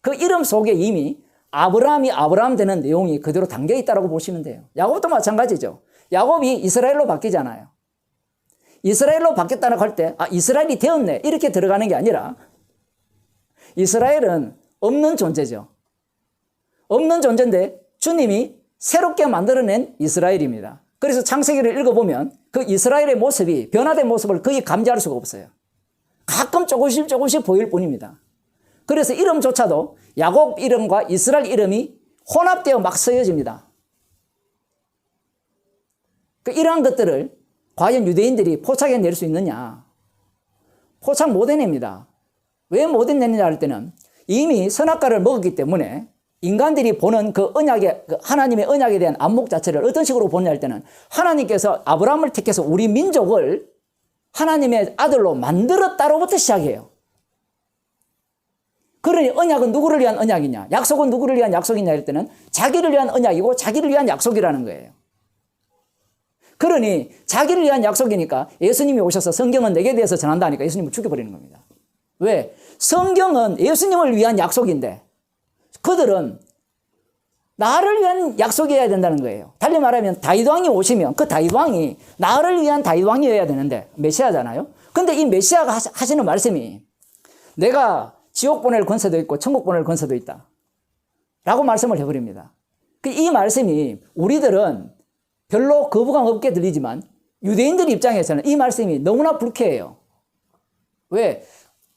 그 이름 속에 이미 아브라함이 아브라함 되는 내용이 그대로 담겨 있다고 보시면 돼요. 야곱도 마찬가지죠. 야곱이 이스라엘로 바뀌잖아요. 이스라엘로 바뀌었다고 할 때 이스라엘이 되었네 이렇게 들어가는 게 아니라 이스라엘은 없는 존재죠. 없는 존재인데 주님이 새롭게 만들어낸 이스라엘입니다. 그래서 창세기를 읽어보면 그 이스라엘의 모습이 변화된 모습을 거의 감지할 수가 없어요. 가끔 조금씩 보일 뿐입니다. 그래서 이름조차도 야곱 이름과 이스라엘 이름이 혼합되어 막 쓰여집니다. 이러한 것들을 과연 유대인들이 포착해낼 수 있느냐? 포착 못 해냅니다. 왜 못 해내느냐 할 때는 이미 선악과를 먹었기 때문에 인간들이 보는 그 언약의, 하나님의 언약에 대한 안목 자체를 어떤 식으로 보느냐 할 때는 하나님께서 아브라함을 택해서 우리 민족을 하나님의 아들로 만들었다로부터 시작해요. 그러니 언약은 누구를 위한 언약이냐? 약속은 누구를 위한 약속이냐 할 때는 자기를 위한 언약이고 자기를 위한 약속이라는 거예요. 그러니 자기를 위한 약속이니까 예수님이 오셔서 성경은 내게 대해서 전한다니까 예수님을 죽여버리는 겁니다. 왜? 성경은 예수님을 위한 약속인데 그들은 나를 위한 약속이어야 된다는 거예요. 달리 말하면 다윗 왕이 오시면 그 다윗 왕이 나를 위한 다윗 왕이어야 되는데 메시아잖아요. 근데 이 메시아가 하시는 말씀이 내가 지옥 보낼 권세도 있고 천국 보낼 권세도 있다 라고 말씀을 해버립니다. 이 말씀이 우리들은 별로 거부감 없게 들리지만 유대인들 입장에서는 이 말씀이 너무나 불쾌해요. 왜?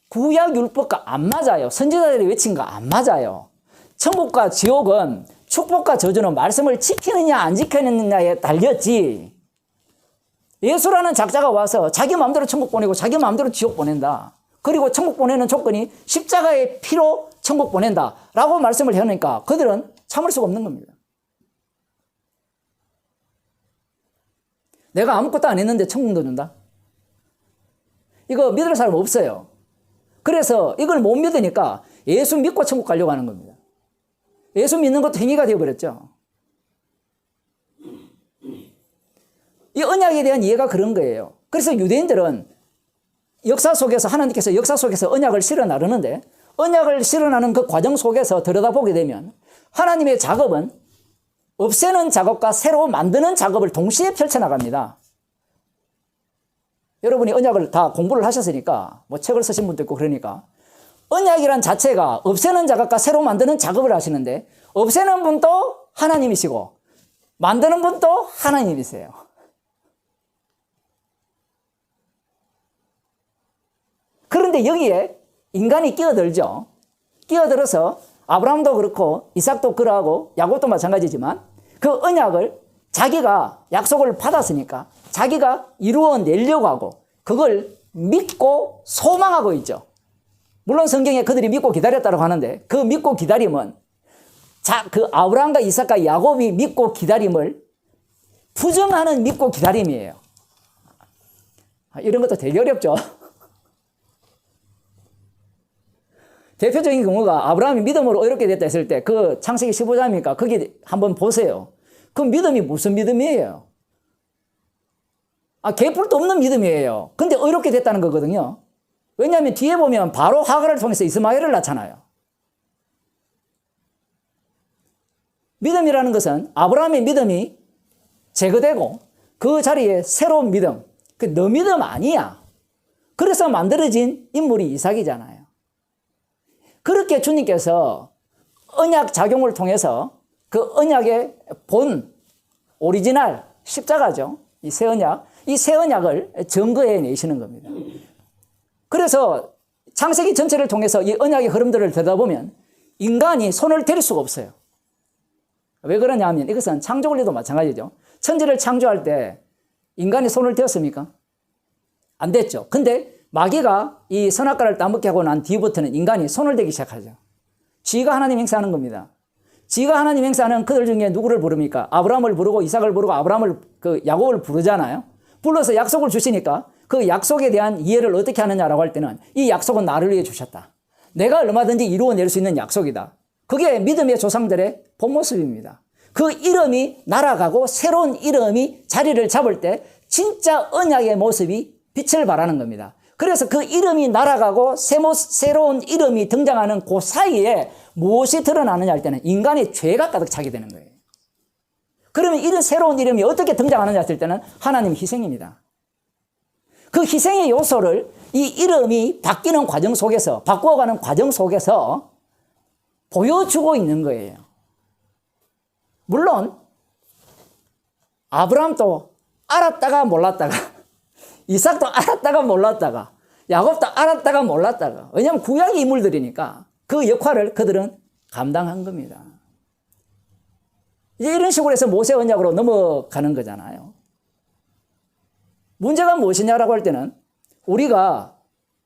구약 율법과 안 맞아요. 선지자들이 외친 거 안 맞아요. 천국과 지옥은 축복과 저주는 말씀을 지키느냐 안 지키느냐에 달렸지. 예수라는 작자가 와서 자기 마음대로 천국 보내고 자기 마음대로 지옥 보낸다. 그리고 천국 보내는 조건이 십자가의 피로 천국 보낸다 라고 말씀을 해놓으니까 그들은 참을 수가 없는 겁니다. 내가 아무것도 안 했는데 천국도 준다? 이거 믿을 사람 없어요. 그래서 이걸 못 믿으니까 예수 믿고 천국 가려고 하는 겁니다. 예수 믿는 것도 행위가 되어버렸죠. 이 언약에 대한 이해가 그런 거예요. 그래서 유대인들은 역사 속에서 하나님께서 역사 속에서 언약을 실어 나르는데 언약을 실현하는 그 과정 속에서 들여다보게 되면 하나님의 작업은 없애는 작업과 새로 만드는 작업을 동시에 펼쳐나갑니다. 여러분이 언약을 다 공부를 하셨으니까 뭐 책을 쓰신 분도 있고 그러니까 언약이란 자체가 없애는 작업과 새로 만드는 작업을 하시는데 없애는 분도 하나님이시고 만드는 분도 하나님이세요. 그런데 여기에 인간이 끼어들죠. 끼어들어서 아브라함도 그렇고 이삭도 그러하고 야곱도 마찬가지지만 그 언약을 자기가 약속을 받았으니까 자기가 이루어내려고 하고 그걸 믿고 소망하고 있죠. 물론 성경에 그들이 믿고 기다렸다고 하는데 그 믿고 기다림은 그 아브라함과 이삭과 야곱이 믿고 기다림을 부정하는 믿고 기다림이에요. 이런 것도 되게 어렵죠. 대표적인 경우가 아브라함이 믿음으로 어렵게 됐다 했을 때 그 창세기 15장이니까 거기 한번 보세요. 그 믿음이 무슨 믿음이에요? 개뿔도 없는 믿음이에요. 근데 어렵게 됐다는 거거든요. 왜냐하면 뒤에 보면 바로 하갈을 통해서 이스마엘을 낳잖아요. 믿음이라는 것은 아브라함의 믿음이 제거되고 그 자리에 새로운 믿음, 너 믿음 아니야. 그래서 만들어진 인물이 이삭이잖아요. 그렇게 주님께서 언약 작용을 통해서 그 언약의 본, 오리지널, 십자가죠. 이 새 언약을 증거해 내시는 겁니다. 그래서 창세기 전체를 통해서 이 언약의 흐름들을 들여다보면 인간이 손을 댈 수가 없어요. 왜 그러냐 하면 이것은 창조 원리도 마찬가지죠. 천지를 창조할 때 인간이 손을 대었습니까? 안 됐죠. 근데 마귀가 이 선악과를 따먹게 하고 난 뒤부터는 인간이 손을 대기 시작하죠. 지가 하나님 행사하는 겁니다. 지가 하나님 행사하는 그들 중에 누구를 부릅니까? 아브라함을 부르고 이삭을 부르고 야곱을 부르잖아요. 불러서 약속을 주시니까 그 약속에 대한 이해를 어떻게 하느냐라고 할 때는 이 약속은 나를 위해 주셨다. 내가 얼마든지 이루어낼 수 있는 약속이다. 그게 믿음의 조상들의 본 모습입니다. 그 이름이 날아가고 새로운 이름이 자리를 잡을 때 진짜 언약의 모습이 빛을 발하는 겁니다. 그래서 그 이름이 날아가고 새로운 이름이 등장하는 그 사이에 무엇이 드러나느냐 할 때는 인간의 죄가 가득 차게 되는 거예요. 그러면 이런 새로운 이름이 어떻게 등장하느냐 했을 때는 하나님 희생입니다. 그 희생의 요소를 이 이름이 바뀌는 과정 속에서, 바꾸어가는 과정 속에서 보여주고 있는 거예요. 물론 아브라함도 알았다가 몰랐다가 이삭도 알았다가 몰랐다가 야곱도 알았다가 몰랐다가 왜냐하면 구약의 인물들이니까 그 역할을 그들은 감당한 겁니다. 이제 이런 식으로 해서 모세 언약으로 넘어가는 거잖아요. 문제가 무엇이냐라고 할 때는 우리가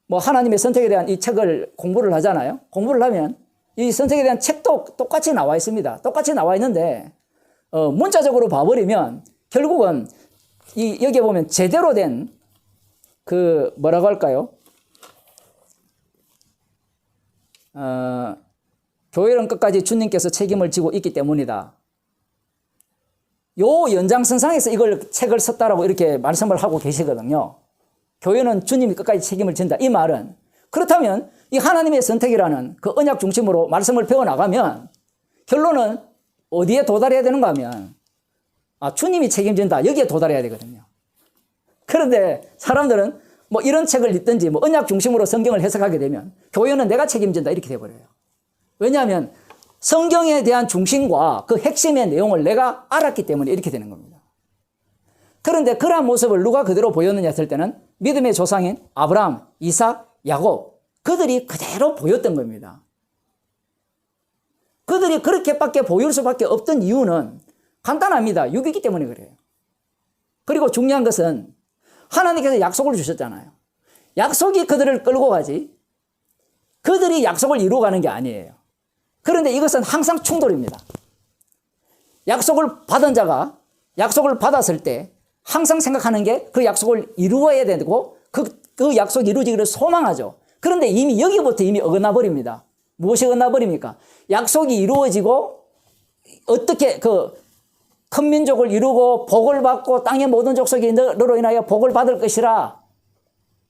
뭐 하나님의 선택에 대한 이 책을 공부를 하잖아요. 공부를 하면 이 선택에 대한 책도 똑같이 나와 있습니다. 똑같이 나와 있는데 문자적으로 봐버리면 결국은 여기에 보면 제대로 된 뭐라고 할까요? 교회는 끝까지 주님께서 책임을 지고 있기 때문이다. 요 연장선상에서 이걸 책을 썼다라고 이렇게 말씀을 하고 계시거든요. 교회는 주님이 끝까지 책임을 진다. 이 말은 그렇다면 이 하나님의 선택이라는 그 언약 중심으로 말씀을 배워나가면 결론은 어디에 도달해야 되는가 하면 주님이 책임진다. 여기에 도달해야 되거든요. 그런데 사람들은 뭐 이런 책을 읽든지 뭐 언약 중심으로 성경을 해석하게 되면 교회는 내가 책임진다 이렇게 돼버려요. 왜냐하면 성경에 대한 중심과 그 핵심의 내용을 내가 알았기 때문에 이렇게 되는 겁니다. 그런데 그러한 모습을 누가 그대로 보였느냐 했을 때는 믿음의 조상인 아브라함, 이삭, 야곱 그들이 그대로 보였던 겁니다. 그들이 그렇게밖에 보일 수밖에 없던 이유는 간단합니다. 육이기 때문에 그래요. 그리고 중요한 것은 하나님께서 약속을 주셨잖아요. 약속이 그들을 끌고 가지 그들이 약속을 이루어가는 게 아니에요. 그런데 이것은 항상 충돌입니다. 약속을 받은 자가 약속을 받았을 때 항상 생각하는 게 그 약속을 이루어야 되고 그 약속이 이루어지기를 소망하죠. 그런데 이미 여기부터 이미 어긋나 버립니다. 무엇이 어긋나 버립니까? 약속이 이루어지고 어떻게 큰 민족을 이루고 복을 받고 땅의 모든 족속이 너로 인하여 복을 받을 것이라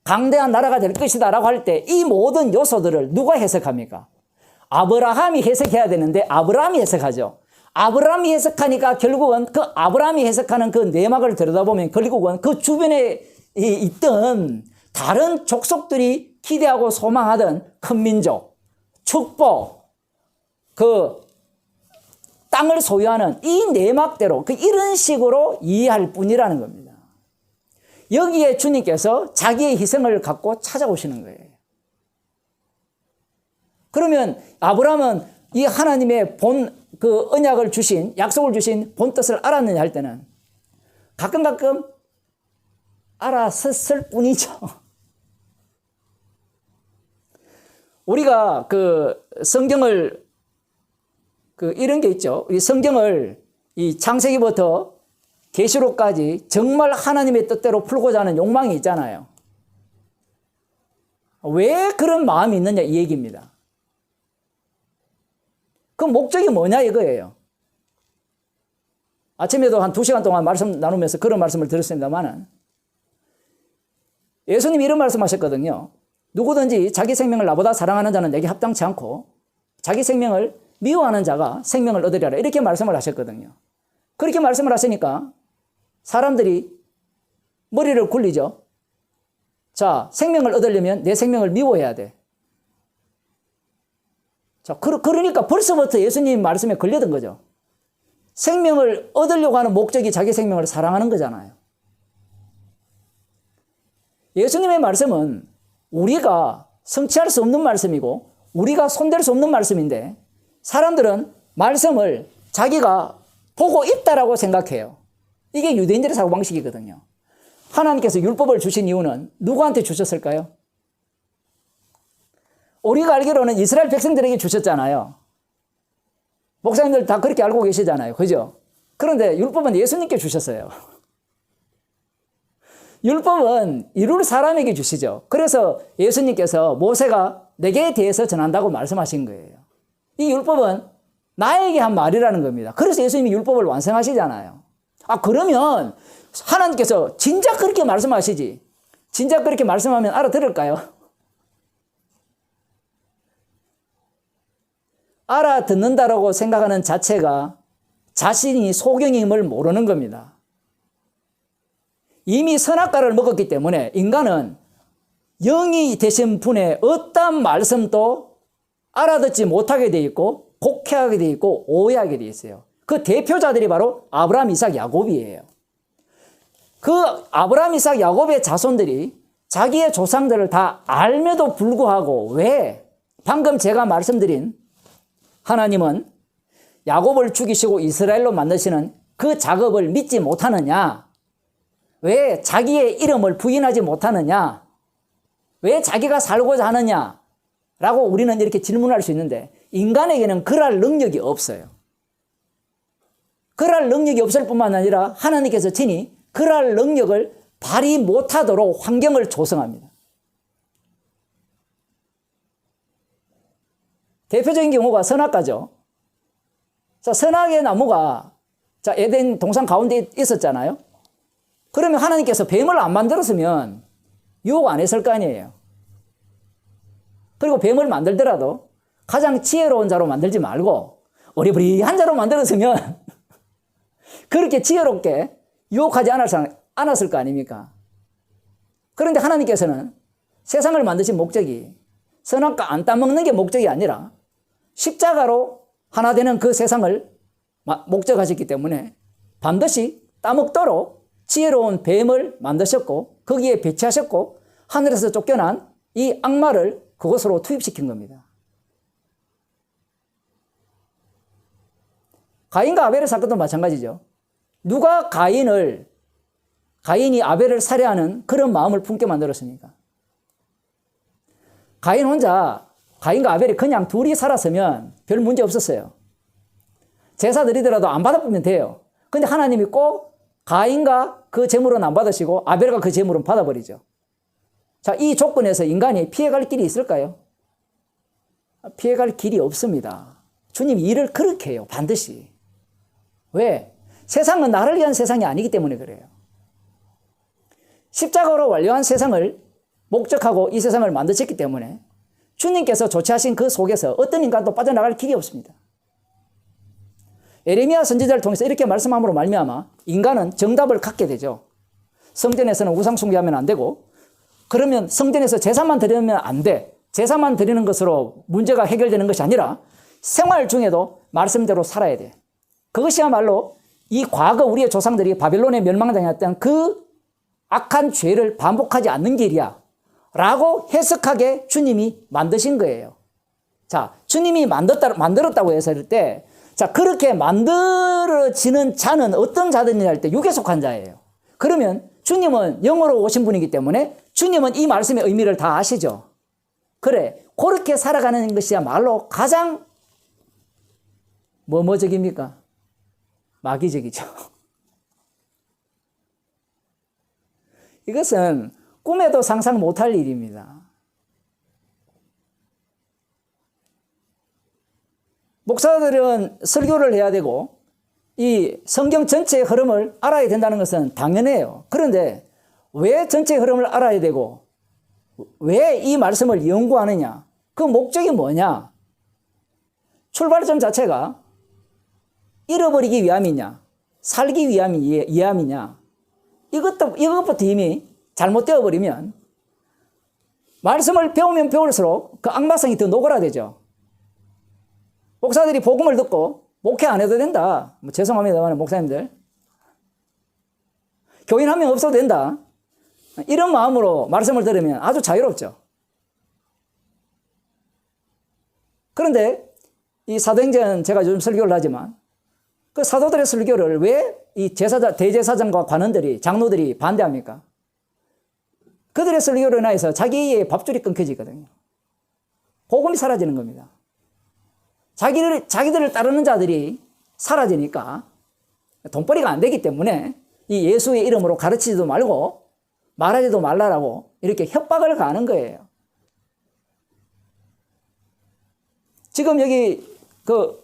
강대한 나라가 될 것이다 라고 할 때 이 모든 요소들을 누가 해석합니까? 아브라함이 해석해야 되는데 아브라함이 해석하죠. 아브라함이 해석하니까 결국은 그 아브라함이 해석하는 그 내막을 들여다보면 결국은 그 주변에 있던 다른 족속들이 기대하고 소망하던 큰 민족, 축복, 그 땅을 소유하는 이 내막대로 이런 식으로 이해할 뿐이라는 겁니다. 여기에 주님께서 자기의 희생을 갖고 찾아오시는 거예요. 그러면 아브라함은 이 하나님의 그 언약을 주신, 약속을 주신 본 뜻을 알았느냐 할 때는 가끔 알았을 뿐이죠. 우리가 그 성경을 이런 게 있죠. 이 성경을 이 창세기부터 계시록까지 정말 하나님의 뜻대로 풀고자 하는 욕망이 있잖아요. 왜 그런 마음이 있느냐 이 얘기입니다. 그 목적이 뭐냐 이거예요. 아침에도 한 2시간 동안 말씀 나누면서 그런 말씀을 들었습니다만은 예수님이 이런 말씀하셨거든요. 누구든지 자기 생명을 나보다 사랑하는 자는 내게 합당치 않고 자기 생명을 미워하는 자가 생명을 얻으리라 이렇게 말씀을 하셨거든요. 그렇게 말씀을 하시니까 사람들이 머리를 굴리죠. 자, 생명을 얻으려면 내 생명을 미워해야 돼. 자, 그러니까 벌써부터 예수님 말씀에 걸려든 거죠. 생명을 얻으려고 하는 목적이 자기 생명을 사랑하는 거잖아요. 예수님의 말씀은 우리가 성취할 수 없는 말씀이고 우리가 손댈 수 없는 말씀인데 사람들은 말씀을 자기가 보고 있다라고 생각해요. 이게 유대인들의 사고방식이거든요. 하나님께서 율법을 주신 이유는 누구한테 주셨을까요? 우리가 알기로는 이스라엘 백성들에게 주셨잖아요. 목사님들 다 그렇게 알고 계시잖아요. 그죠? 그런데 율법은 예수님께 주셨어요. 율법은 이룰 사람에게 주시죠. 그래서 예수님께서 모세가 내게 대해서 전한다고 말씀하신 거예요. 이 율법은 나에게 한 말이라는 겁니다. 그래서 예수님이 율법을 완성하시잖아요. 그러면 하나님께서 진작 그렇게 말씀하시지. 진작 그렇게 말씀하면 알아들을까요? 알아듣는다라고 생각하는 자체가 자신이 소경임을 모르는 겁니다. 이미 선악과를 먹었기 때문에 인간은 영이 되신 분의 어떤 말씀도 알아듣지 못하게 돼 있고 곡해하게 돼 있고 오해하게 돼 있어요. 그 대표자들이 바로 아브라함, 이삭, 야곱이에요. 그 아브라함, 이삭, 야곱의 자손들이 자기의 조상들을 다 알면도 불구하고 왜 방금 제가 말씀드린 하나님은 야곱을 죽이시고 이스라엘로 만드시는 그 작업을 믿지 못하느냐? 왜 자기의 이름을 부인하지 못하느냐? 왜 자기가 살고자 하느냐? 라고 우리는 이렇게 질문할 수 있는데 인간에게는 그럴 능력이 없어요. 그럴 능력이 없을 뿐만 아니라 하나님께서 친히 그럴 능력을 발휘 못하도록 환경을 조성합니다. 대표적인 경우가 선악과죠. 자, 선악의 나무가 에덴 동산 가운데 있었잖아요. 그러면 하나님께서 뱀을 안 만들었으면 유혹 안 했을 거 아니에요. 그리고 뱀을 만들더라도 가장 지혜로운 자로 만들지 말고 어리버리한 자로 만들었으면 그렇게 지혜롭게 유혹하지 않았을 거 아닙니까? 그런데 하나님께서는 세상을 만드신 목적이 선악과 안 따먹는 게 목적이 아니라 십자가로 하나 되는 그 세상을 목적하셨기 때문에 반드시 따먹도록 지혜로운 뱀을 만드셨고 거기에 배치하셨고 하늘에서 쫓겨난 이 악마를 그곳으로 투입시킨 겁니다. 가인과 아벨의 사건도 마찬가지죠. 누가 가인이 아벨을 살해하는 그런 마음을 품게 만들었습니까? 가인과 아벨이 그냥 둘이 살았으면 별 문제 없었어요. 제사 드리더라도 안 받아보면 돼요. 근데 하나님이 꼭 가인과 그 제물은 안 받으시고 아벨과 그 제물은 받아버리죠. 자, 이 조건에서 인간이 피해갈 길이 있을까요? 피해갈 길이 없습니다. 주님이 일을 그렇게 해요. 반드시. 왜? 세상은 나를 위한 세상이 아니기 때문에 그래요. 십자가로 완료한 세상을 목적하고 이 세상을 만드셨기 때문에 주님께서 조치하신 그 속에서 어떤 인간도 빠져나갈 길이 없습니다. 예레미야 선지자를 통해서 이렇게 말씀함으로 말미암아 인간은 정답을 갖게 되죠. 성전에서는 우상 숭배하면 안 되고, 그러면 성전에서 제사만 드리면 안 돼. 제사만 드리는 것으로 문제가 해결되는 것이 아니라 생활 중에도 말씀대로 살아야 돼. 그것이야말로 이 과거 우리의 조상들이 바벨론에 멸망당했던 그 악한 죄를 반복하지 않는 길이야 라고 해석하게 주님이 만드신 거예요. 자, 주님이 만들었다고 했을 때, 자, 그렇게 만들어지는 자는 어떤 자들이냐 할 때 육에 속한 자예요. 그러면 주님은 영으로 오신 분이기 때문에 주님은 이 말씀의 의미를 다 아시죠. 그래, 그렇게 살아가는 것이야말로 가장 뭐뭐적입니까? 마귀적이죠. 이것은 꿈에도 상상 못할 일입니다. 목사들은 설교를 해야 되고 이 성경 전체의 흐름을 알아야 된다는 것은 당연해요. 그런데 왜 전체의 흐름을 알아야 되고 왜 이 말씀을 연구하느냐? 그 목적이 뭐냐? 출발점 자체가 잃어버리기 위함이냐? 살기 위함이냐? 이것부터 이미 잘못되어 버리면 말씀을 배우면 배울수록 그 악마성이 더 노골화되죠. 목사들이 복음을 듣고 목회 안 해도 된다. 죄송합니다만 목사님들. 교인 한 명 없어도 된다. 이런 마음으로 말씀을 들으면 아주 자유롭죠. 그런데 이 사도행전 제가 요즘 설교를 하지만 그 사도들의 설교를 왜 이 대제사장과 관원들이, 장로들이 반대합니까? 그들의 설교로 인해서 자기의 밥줄이 끊겨지거든요. 복음이 사라지는 겁니다. 자기들을 따르는 자들이 사라지니까 돈벌이가 안 되기 때문에 이 예수의 이름으로 가르치지도 말고 말하지도 말라라고 이렇게 협박을 가하는 거예요. 지금 여기 그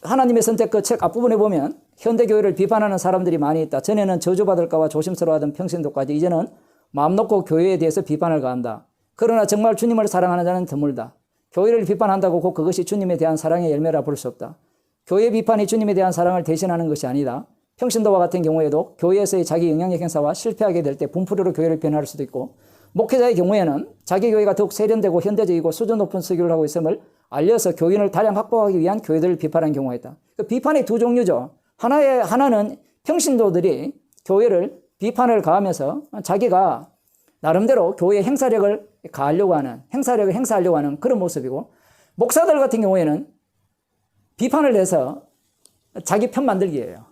하나님의 선택 그 책 앞부분에 보면 현대교회를 비판하는 사람들이 많이 있다. 전에는 저주받을까 봐 조심스러워하던 평신도까지 이제는 마음 놓고 교회에 대해서 비판을 가한다. 그러나 정말 주님을 사랑하는 자는 드물다. 교회를 비판한다고 곧 그것이 주님에 대한 사랑의 열매라 볼 수 없다. 교회 비판이 주님에 대한 사랑을 대신하는 것이 아니다. 평신도와 같은 경우에도 교회에서의 자기 영향력 행사와 실패하게 될 때 분풀이로 교회를 변화할 수도 있고, 목회자의 경우에는 자기 교회가 더욱 세련되고 현대적이고 수준 높은 설교를 하고 있음을 알려서 교인을 다량 확보하기 위한 교회들을 비판하는 경우가 있다. 그 비판이 두 종류죠. 하나는 평신도들이 교회를 비판을 가하면서 자기가 나름대로 교회의 행사력을 행사하려고 하는 그런 모습이고, 목사들 같은 경우에는 비판을 해서 자기 편 만들기예요.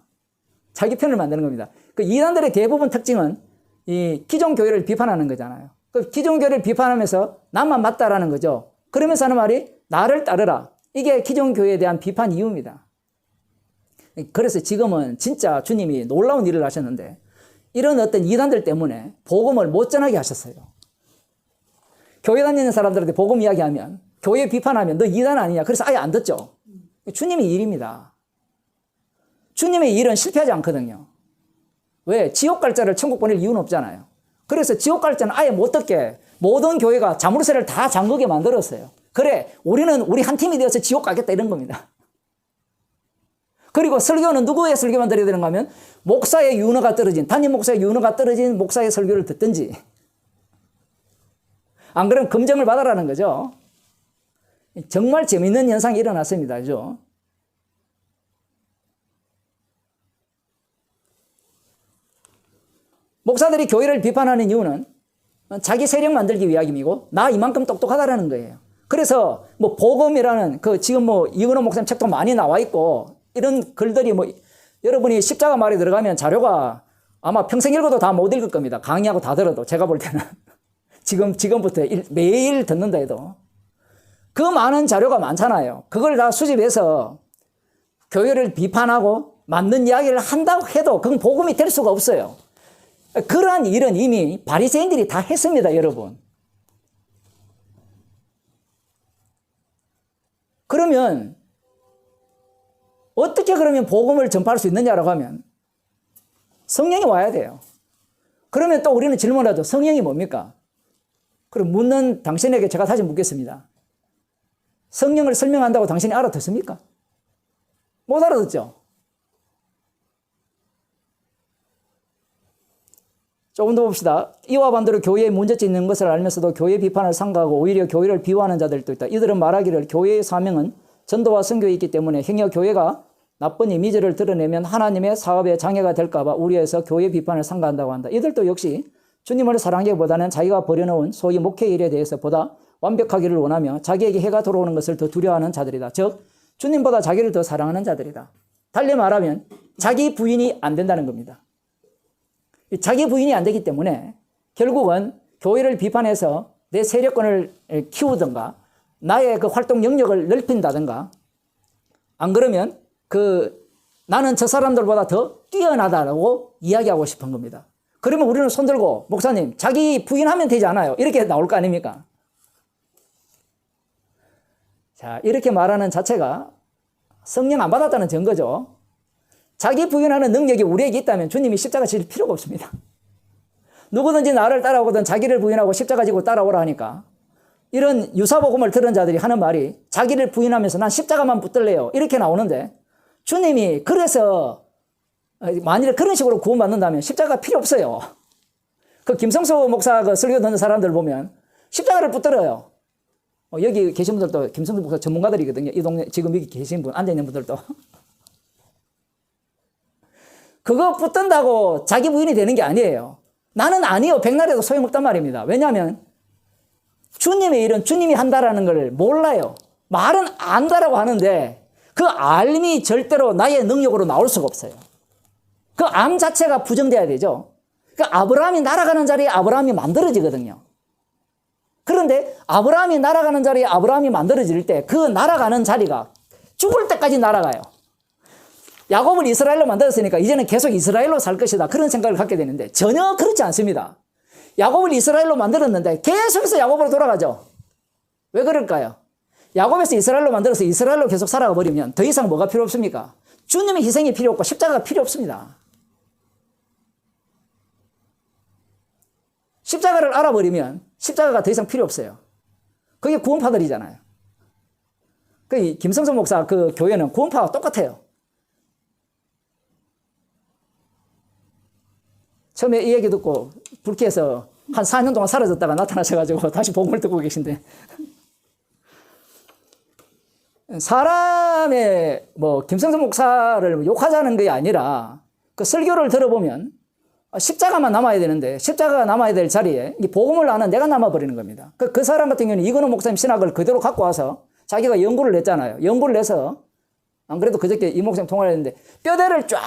자기 편을 만드는 겁니다. 그 이단들의 대부분 특징은 이 기존 교회를 비판하는 거잖아요. 그 기존 교회를 비판하면서 나만 맞다라는 거죠. 그러면서 하는 말이 나를 따르라. 이게 기존 교회에 대한 비판 이유입니다. 그래서 지금은 진짜 주님이 놀라운 일을 하셨는데 이런 어떤 이단들 때문에 복음을 못 전하게 하셨어요. 교회 다니는 사람들한테 복음 이야기하면, 교회 비판하면 너 이단 아니냐. 그래서 아예 안 듣죠. 주님의 일입니다. 주님의 일은 실패하지 않거든요. 왜? 지옥 갈 자를 천국 보낼 이유는 없잖아요. 그래서 지옥 갈 자는 아예 못 듣게 모든 교회가 자물쇠를 다 잠그게 만들었어요. 그래, 우리는 우리 한 팀이 되어서 지옥 가겠다 이런 겁니다. 그리고 설교는 누구의 설교만 들어야 되는가 하면 목사의 윤허가 떨어진, 담임 목사의 윤허가 떨어진 목사의 설교를 듣든지, 안 그러면 검증을 받아라는 거죠. 정말 재미있는 현상이 일어났습니다. 그죠? 목사들이 교회를 비판하는 이유는 자기 세력 만들기 위함이고 나 이만큼 똑똑하다라는 거예요. 그래서 뭐 복음이라는 지금 이근호 목사님 책도 많이 나와 있고 이런 글들이 여러분이 십자가 말에 들어가면 자료가 아마 평생 읽어도 다 못 읽을 겁니다. 강의하고 다 들어도 제가 볼 때는 지금부터 매일 듣는다 해도 그 많은 자료가 많잖아요. 그걸 다 수집해서 교회를 비판하고 맞는 이야기를 한다고 해도 그건 복음이 될 수가 없어요. 그러한 일은 이미 바리새인들이 다 했습니다, 여러분. 그러면 어떻게 그러면 복음을 전파할 수 있느냐라고 하면 성령이 와야 돼요. 그러면 또 우리는 질문하죠. 성령이 뭡니까? 그럼 묻는 당신에게 제가 다시 묻겠습니다. 성령을 설명한다고 당신이 알아듣습니까? 못 알아듣죠? 조금 더 봅시다. 이와 반대로 교회에 문제점이 있는 것을 알면서도 교회 비판을 삼가하고 오히려 교회를 비호하는 자들도 있다. 이들은 말하기를 교회의 사명은 전도와 선교에 있기 때문에 행여 교회가 나쁜 이미지를 드러내면 하나님의 사업에 장애가 될까 봐 우려해서 교회 비판을 삼가한다고 한다. 이들도 역시 주님을 사랑하기보다는 자기가 벌여놓은 소위 목회 일에 대해서 보다 완벽하기를 원하며 자기에게 해가 돌아오는 것을 더 두려워하는 자들이다. 즉 주님보다 자기를 더 사랑하는 자들이다. 달리 말하면 자기 부인이 안 된다는 겁니다. 자기 부인이 안 되기 때문에 결국은 교회를 비판해서 내 세력권을 키우든가 나의 그 활동 영역을 넓힌다든가 안 그러면 나는 저 사람들보다 더 뛰어나다라고 이야기하고 싶은 겁니다. 그러면 우리는 손들고 목사님 자기 부인하면 되지 않아요? 이렇게 나올 거 아닙니까? 자, 이렇게 말하는 자체가 성령 안 받았다는 증거죠. 자기 부인하는 능력이 우리에게 있다면 주님이 십자가 질 필요가 없습니다. 누구든지 나를 따라오거든 자기를 부인하고 십자가 지고 따라오라 하니까 이런 유사복음을 들은 자들이 하는 말이 자기를 부인하면서 난 십자가만 붙들래요. 이렇게 나오는데 주님이 그래서 만일 그런 식으로 구원받는다면 십자가 필요 없어요. 그 김성수 목사 그 설교 듣는 사람들 보면 십자가를 붙들어요. 여기 계신 분들도 김성수 목사 전문가들이거든요. 이 동네 지금 여기 계신 분 앉아있는 분들도. 그거 붙든다고 자기 부인이 되는 게 아니에요. 나는 아니요. 백날에도 소용없단 말입니다. 왜냐하면 주님의 일은 주님이 한다라는 걸 몰라요. 말은 안다라고 하는데 그 알미 절대로 나의 능력으로 나올 수가 없어요. 그 암 자체가 부정돼야 되죠. 그 아브라함이 날아가는 자리에 아브라함이 만들어지거든요. 그런데 아브라함이 날아가는 자리에 아브라함이 만들어질 때 그 날아가는 자리가 죽을 때까지 날아가요. 야곱을 이스라엘로 만들었으니까 이제는 계속 이스라엘로 살 것이다. 그런 생각을 갖게 되는데 전혀 그렇지 않습니다. 야곱을 이스라엘로 만들었는데 계속해서 야곱으로 돌아가죠. 왜 그럴까요? 야곱에서 이스라엘로 만들어서 이스라엘로 계속 살아가 버리면 더 이상 뭐가 필요 없습니까? 주님의 희생이 필요 없고 십자가가 필요 없습니다. 십자가를 알아버리면 십자가가 더 이상 필요 없어요. 그게 구원파들이잖아요. 그 김성선 목사 그 교회는 구원파와 똑같아요. 처음에 이 얘기 듣고 불쾌해서 한 4년 동안 사라졌다가 나타나셔가지고 다시 복음을 듣고 계신데 사람의 김성선 목사를 욕하자는 게 아니라 그 설교를 들어보면 십자가만 남아야 되는데 십자가가 남아야 될 자리에 복음을 아는 내가 남아버리는 겁니다. 그 사람 같은 경우는 이건우 목사님 신학을 그대로 갖고 와서 자기가 연구를 냈잖아요. 연구를 내서 안 그래도 그저께 이 목사님 통화를 했는데 뼈대를 쫙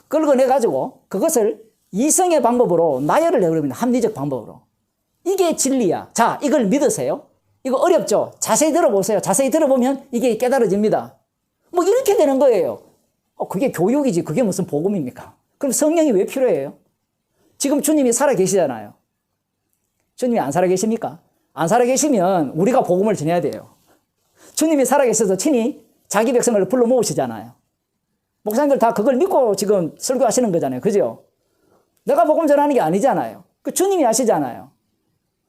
긁어내가지고 그것을 이성의 방법으로 나열을 내버립니다. 합리적 방법으로. 이게 진리야. 자, 이걸 믿으세요? 이거 어렵죠? 자세히 들어보세요. 자세히 들어보면 이게 깨달아집니다. 이렇게 되는 거예요. 그게 교육이지 그게 무슨 복음입니까? 그럼 성령이 왜 필요해요? 지금 주님이 살아계시잖아요. 주님이 안 살아계십니까? 안 살아계시면 우리가 복음을 전해야 돼요. 주님이 살아계셔서 친히 자기 백성을 불러 모으시잖아요. 목사님들 다 그걸 믿고 지금 설교하시는 거잖아요. 그죠? 내가 복음 전하는 게 아니잖아요. 그 주님이 아시잖아요.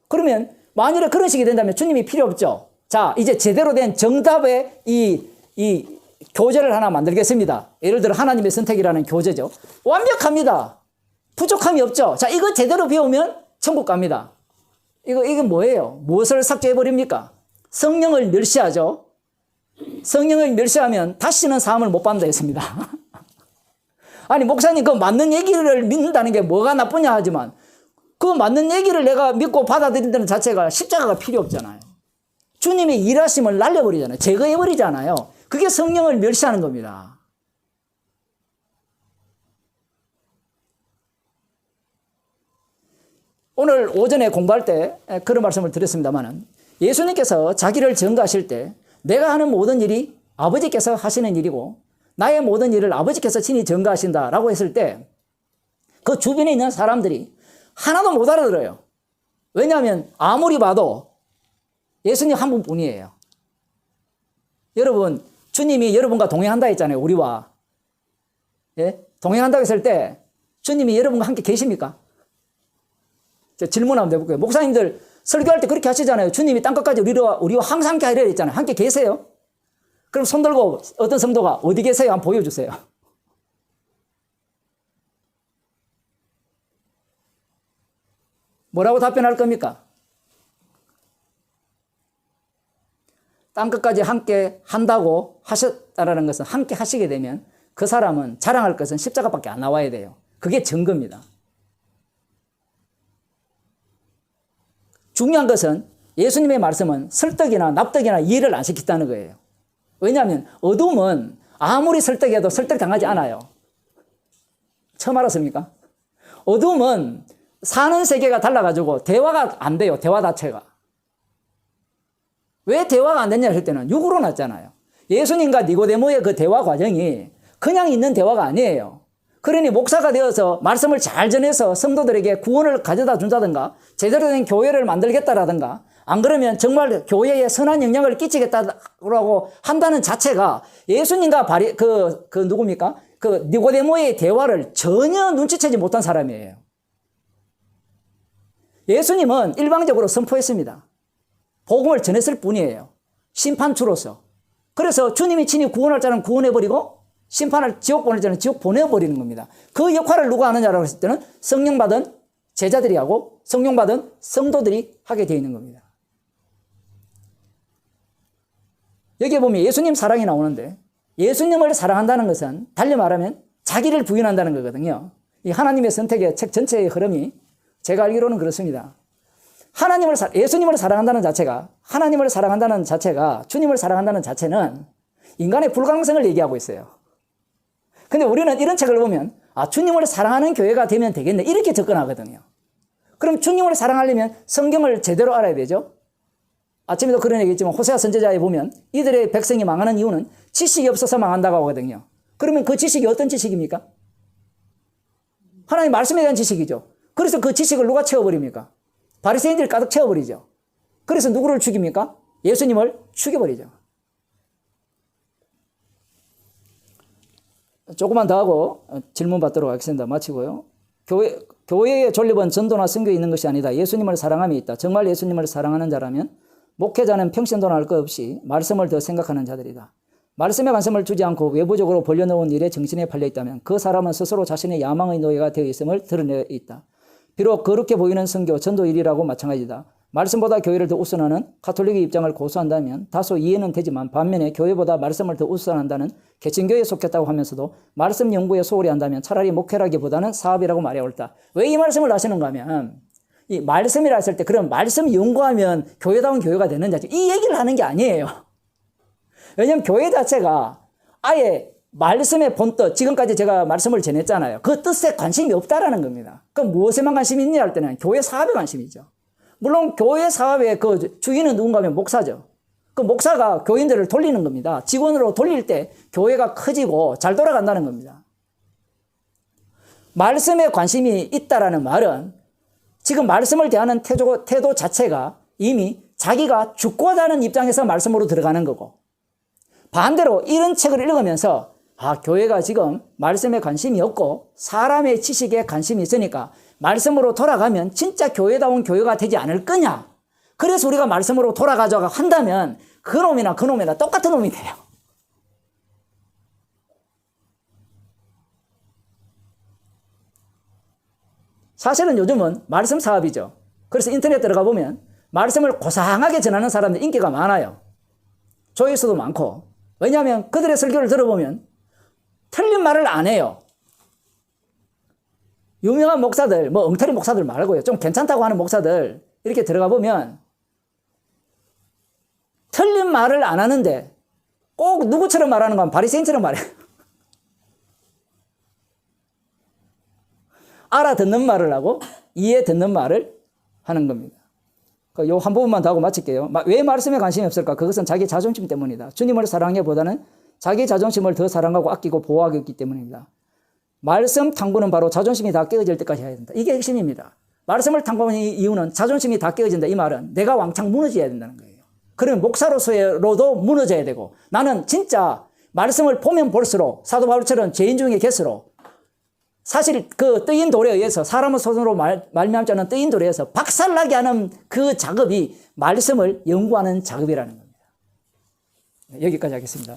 그러면 만일에 그런 식이 된다면 주님이 필요 없죠. 자, 이제 제대로 된 정답의 이 교재를 하나 만들겠습니다. 예를 들어 하나님의 선택이라는 교재죠. 완벽합니다. 부족함이 없죠. 자, 이거 제대로 배우면 천국 갑니다. 이게 뭐예요? 무엇을 삭제해버립니까? 성령을 멸시하죠. 성령을 멸시하면 다시는 사함을 못 받는다 했습니다. 아니 목사님 그 맞는 얘기를 믿는다는 게 뭐가 나쁘냐 하지만 그 맞는 얘기를 내가 믿고 받아들인다는 자체가 십자가가 필요 없잖아요. 주님의 일하심을 날려버리잖아요. 제거해버리잖아요. 그게 성령을 멸시하는 겁니다. 오늘 오전에 공부할 때 그런 말씀을 드렸습니다만 예수님께서 자기를 전가하실 때 내가 하는 모든 일이 아버지께서 하시는 일이고 나의 모든 일을 아버지께서 친히 전가하신다라고 했을 때 그 주변에 있는 사람들이 하나도 못 알아들어요. 왜냐하면 아무리 봐도 예수님 한 분뿐이에요. 여러분 주님이 여러분과 동행한다 했잖아요. 우리와. 예? 동행한다고 했을 때 주님이 여러분과 함께 계십니까? 제가 질문 한번 해볼게요. 목사님들 설교할 때 그렇게 하시잖아요. 주님이 땅끝까지 우리와 항상 함께 하려 했잖아요. 함께 계세요? 그럼 손 들고 어떤 성도가 어디 계세요? 한번 보여주세요. 뭐라고 답변할 겁니까? 땅끝까지 함께 한다고 하셨다는 것은 함께 하시게 되면 그 사람은 자랑할 것은 십자가밖에 안 나와야 돼요. 그게 증거입니다. 중요한 것은 예수님의 말씀은 설득이나 납득이나 이해를 안 시켰다는 거예요. 왜냐하면 어둠은 아무리 설득해도 설득당하지 않아요. 처음 알았습니까? 어둠은 사는 세계가 달라가지고 대화가 안 돼요. 대화 자체가. 왜 대화가 안 됐냐 할 때는 육으로 났잖아요. 예수님과 니고데모의 그 대화 과정이 그냥 있는 대화가 아니에요. 그러니 목사가 되어서 말씀을 잘 전해서 성도들에게 구원을 가져다 준다든가 제대로 된 교회를 만들겠다라든가 안 그러면 정말 교회에 선한 영향을 끼치겠다고 한다는 자체가 예수님과 누굽니까? 그 니고데모의 대화를 전혀 눈치채지 못한 사람이에요. 예수님은 일방적으로 선포했습니다. 복음을 전했을 뿐이에요. 심판주로서. 그래서 주님이 친히 구원할 자는 구원해버리고 심판할 지옥 보낼 자는 지옥 보내버리는 겁니다. 그 역할을 누가 하느냐라고 했을 때는 성령 받은 제자들이 하고 성령 받은 성도들이 하게 되어 있는 겁니다. 여기에 보면 예수님 사랑이 나오는데 예수님을 사랑한다는 것은 달리 말하면 자기를 부인한다는 거거든요. 이 하나님의 선택의 책 전체의 흐름이 제가 알기로는 그렇습니다. 예수님을 사랑한다는 자체가, 하나님을 사랑한다는 자체가, 주님을 사랑한다는 자체는 인간의 불가능성을 얘기하고 있어요. 근데 우리는 이런 책을 보면, 주님을 사랑하는 교회가 되면 되겠네. 이렇게 접근하거든요. 그럼 주님을 사랑하려면 성경을 제대로 알아야 되죠? 아침에도 그런 얘기 했지만, 호세아 선지자에 보면 이들의 백성이 망하는 이유는 지식이 없어서 망한다고 하거든요. 그러면 그 지식이 어떤 지식입니까? 하나님 말씀에 대한 지식이죠. 그래서 그 지식을 누가 채워버립니까? 바리새인들이 가득 채워버리죠. 그래서 누구를 죽입니까? 예수님을 죽여버리죠. 조금만 더 하고 질문 받도록 하겠습니다. 마치고요. 교회의 존립은 전도나 선교에 있는 것이 아니다. 예수님을 사랑함이 있다. 정말 예수님을 사랑하는 자라면 목회자는 평신도나 할 것 없이 말씀을 더 생각하는 자들이다. 말씀에 관심을 두지 않고 외부적으로 벌려놓은 일에 정신에 팔려 있다면 그 사람은 스스로 자신의 야망의 노예가 되어 있음을 드러내 있다. 비록 거룩해 보이는 선교, 전도 일이라고 마찬가지다. 말씀보다 교회를 더 우선하는 가톨릭의 입장을 고수한다면 다소 이해는 되지만 반면에 교회보다 말씀을 더 우선한다는 개신교에 속했다고 하면서도 말씀 연구에 소홀히 한다면 차라리 목회라기보다는 사업이라고 말해 옳다. 왜 이 말씀을 하시는가 하면 이 말씀이라 했을 때 그럼 말씀 연구하면 교회다운 교회가 되는지 이 얘기를 하는 게 아니에요. 왜냐하면 교회 자체가 아예 말씀의 본뜻, 지금까지 제가 말씀을 전했잖아요. 그 뜻에 관심이 없다라는 겁니다. 그럼 무엇에만 관심이 있냐 할 때는 교회 사업에 관심이죠. 물론 교회 사업의 그 주인은 누군가 하면 목사죠. 그 목사가 교인들을 돌리는 겁니다. 직원으로 돌릴 때 교회가 커지고 잘 돌아간다는 겁니다. 말씀에 관심이 있다라는 말은 지금 말씀을 대하는 태도 자체가 이미 자기가 죽고자 하는 입장에서 말씀으로 들어가는 거고 반대로 이런 책을 읽으면서 교회가 지금 말씀에 관심이 없고 사람의 지식에 관심이 있으니까 말씀으로 돌아가면 진짜 교회다운 교회가 되지 않을 거냐. 그래서 우리가 말씀으로 돌아가자고 한다면 그놈이나 똑같은 놈이 돼요. 사실은 요즘은 말씀 사업이죠. 그래서 인터넷 들어가 보면 말씀을 고상하게 전하는 사람들 인기가 많아요. 조회수도 많고. 왜냐하면 그들의 설교를 들어보면 틀린 말을 안 해요. 유명한 목사들, 엉터리 목사들 말고요. 좀 괜찮다고 하는 목사들 이렇게 들어가 보면 틀린 말을 안 하는데 꼭 누구처럼 말하는 건 바리새인처럼 말해요. 알아듣는 말을 하고 이해 듣는 말을 하는 겁니다. 요 한 부분만 더 하고 마칠게요. 왜 말씀에 관심이 없을까? 그것은 자기 자존심 때문이다. 주님을 사랑하기보다는 자기 자존심을 더 사랑하고 아끼고 보호하고 있기 때문입니다. 말씀 탐구는 바로 자존심이 다 깨어질 때까지 해야 된다. 이게 핵심입니다. 말씀을 탐구하는 이유는 자존심이 다 깨어진다. 이 말은 내가 왕창 무너져야 된다는 거예요. 그러면 목사로서도 무너져야 되고 나는 진짜 말씀을 보면 볼수록 사도 바울처럼 죄인 중에 개수로 사실 그 뜨인 돌에 의해서 사람의 손으로 말미암지 않은 뜨인 돌에 의해서 박살나게 하는 그 작업이 말씀을 연구하는 작업이라는 겁니다. 여기까지 하겠습니다.